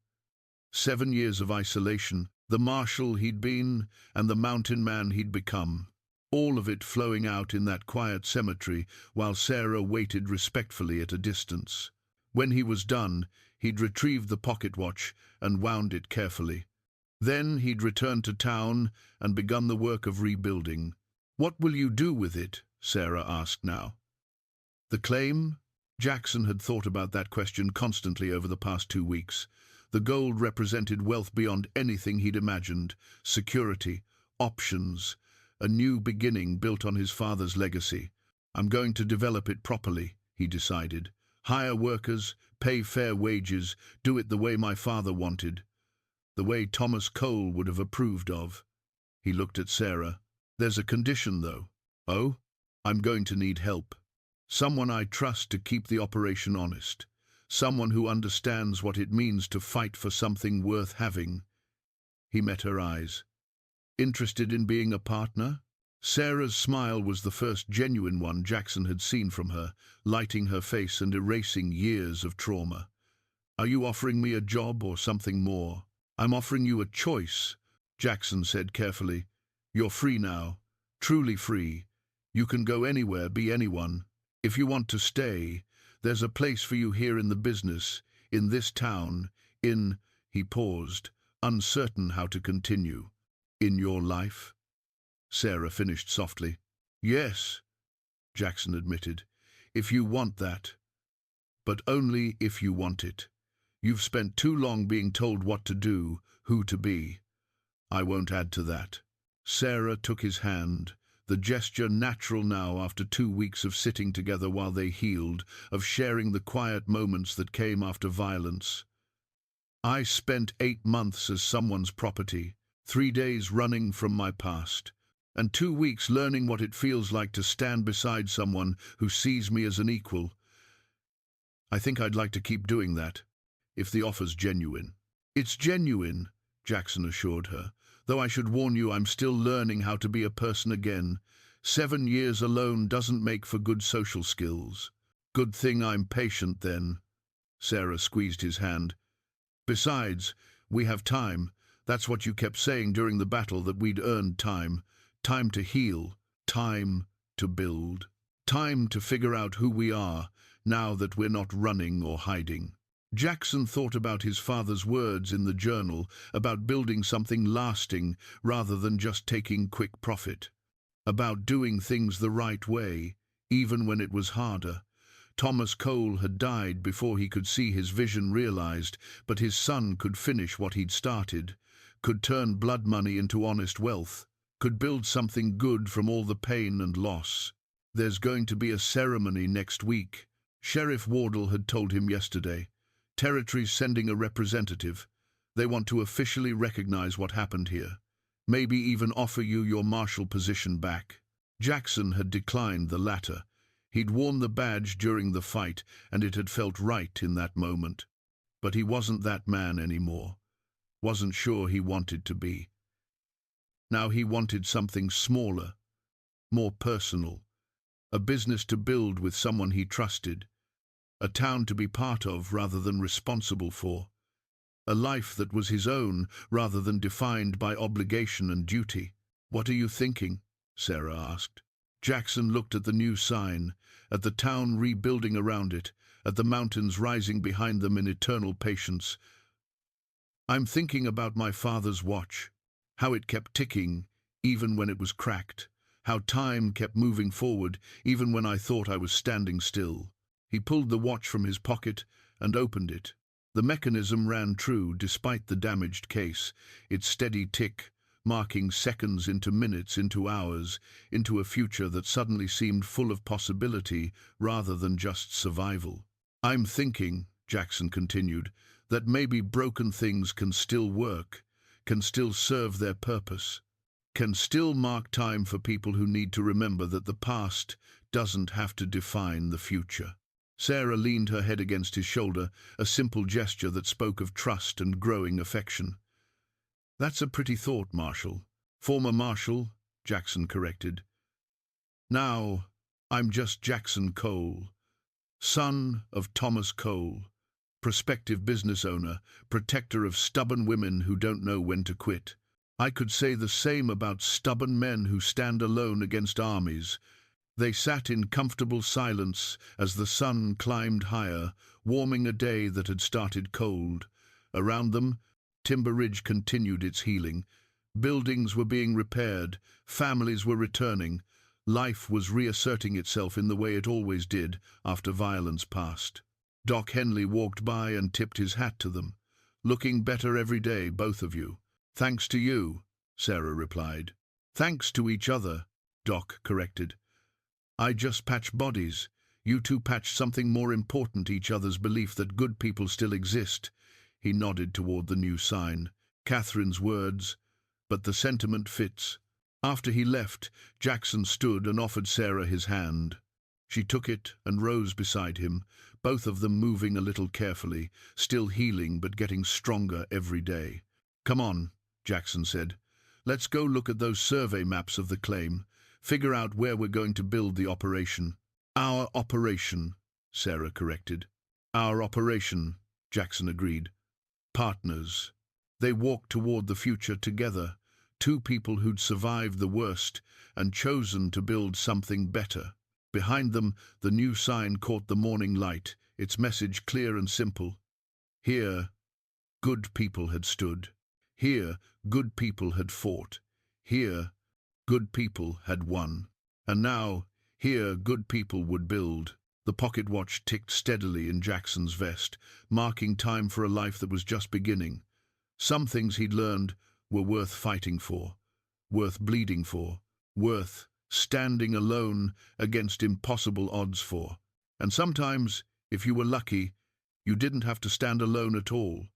7 years of isolation, the marshal he'd been, and the mountain man he'd become. All of it flowing out in that quiet cemetery, while Sarah waited respectfully at a distance. When he was done, he'd retrieved the pocket watch and wound it carefully. Then he'd returned to town and begun the work of rebuilding. "What will you do with it?" Sarah asked now. "The claim?" Jackson had thought about that question constantly over the past 2 weeks. The gold represented wealth beyond anything he'd imagined, security, options, a new beginning built on his father's legacy. "I'm going to develop it properly," he decided. "Hire workers, pay fair wages, do it the way my father wanted. The way Thomas Cole would have approved of." He looked at Sarah. "There's a condition, though." "Oh?" "I'm going to need help. Someone I trust to keep the operation honest. Someone who understands what it means to fight for something worth having." He met her eyes. "Interested in being a partner?" Sarah's smile was the first genuine one Jackson had seen from her, lighting her face and erasing years of trauma. "Are you offering me a job or something more?" "I'm offering you a choice," Jackson said carefully. "You're free now, truly free. You can go anywhere, be anyone. If you want to stay, there's a place for you here in the business, in this town, in—" he paused, uncertain how to continue. "In your life?" Sarah finished softly. "Yes," Jackson admitted, "if you want that. But only if you want it. You've spent too long being told what to do, who to be. I won't add to that." Sarah took his hand, the gesture natural now after 2 weeks of sitting together while they healed, of sharing the quiet moments that came after violence. "I spent 8 months as someone's property, 3 days running from my past, and 2 weeks learning what it feels like to stand beside someone who sees me as an equal. I think I'd like to keep doing that, if the offer's genuine." "It's genuine," Jackson assured her, "though I should warn you I'm still learning how to be a person again. 7 years alone doesn't make for good social skills." "Good thing I'm patient, then." Sarah squeezed his hand. "Besides, we have time. That's what you kept saying during the battle, that we'd earned time. Time to heal, time to build, time to figure out who we are, now that we're not running or hiding." Jackson thought about his father's words in the journal about building something lasting rather than just taking quick profit, about doing things the right way, even when it was harder. Thomas Cole had died before he could see his vision realized, but his son could finish what he'd started, could turn blood money into honest wealth, could build something good from all the pain and loss. There's going to be a ceremony next week, Sheriff Wardle had told him yesterday. Territory's sending a representative. They want to officially recognize what happened here. Maybe even offer you your marshal position back. Jackson had declined the latter. He'd worn the badge during the fight, and it had felt right in that moment. But he wasn't that man anymore. Wasn't sure he wanted to be. Now he wanted something smaller, more personal. A business to build with someone he trusted. A town to be part of rather than responsible for. A life that was his own rather than defined by obligation and duty. "What are you thinking?" Sarah asked. Jackson looked at the new sign, at the town rebuilding around it, at the mountains rising behind them in eternal patience. "I'm thinking about my father's watch, how it kept ticking even when it was cracked, how time kept moving forward even when I thought I was standing still." He pulled the watch from his pocket and opened it. The mechanism ran true despite the damaged case, its steady tick, marking seconds into minutes, into hours, into a future that suddenly seemed full of possibility rather than just survival. "I'm thinking," Jackson continued, "that maybe broken things can still work, can still serve their purpose, can still mark time for people who need to remember that the past doesn't have to define the future." Sarah leaned her head against his shoulder, a simple gesture that spoke of trust and growing affection. "That's a pretty thought, Marshal." "Former Marshal," Jackson corrected. "Now, I'm just Jackson Cole, son of Thomas Cole, prospective business owner, protector of stubborn women who don't know when to quit. I could say the same about stubborn men who stand alone against armies." They sat in comfortable silence as the sun climbed higher, warming a day that had started cold. Around them, Timber Ridge continued its healing. Buildings were being repaired, families were returning, life was reasserting itself in the way it always did after violence passed. Doc Henley walked by and tipped his hat to them. "Looking better every day, both of you." "Thanks to you," Sarah replied. "Thanks to each other," Doc corrected. "I just patch bodies. You two patch something more important, each other's belief that good people still exist." He nodded toward the new sign. Catherine's words, but the sentiment fits. After he left, Jackson stood and offered Sarah his hand. She took it and rose beside him, both of them moving a little carefully, still healing but getting stronger every day. "Come on," Jackson said. "Let's go look at those survey maps of the claim. Figure out where we're going to build the operation." "Our operation," Sarah corrected. "Our operation," Jackson agreed. Partners. They walked toward the future together, two people who'd survived the worst and chosen to build something better. Behind them, the new sign caught the morning light, its message clear and simple. Here, good people had stood. Here, good people had fought. Here, good people had won. And now, here, good people would build. The pocket watch ticked steadily in Jackson's vest, marking time for a life that was just beginning. Some things he'd learned were worth fighting for, worth bleeding for, worth standing alone against impossible odds for. And sometimes, if you were lucky, you didn't have to stand alone at all.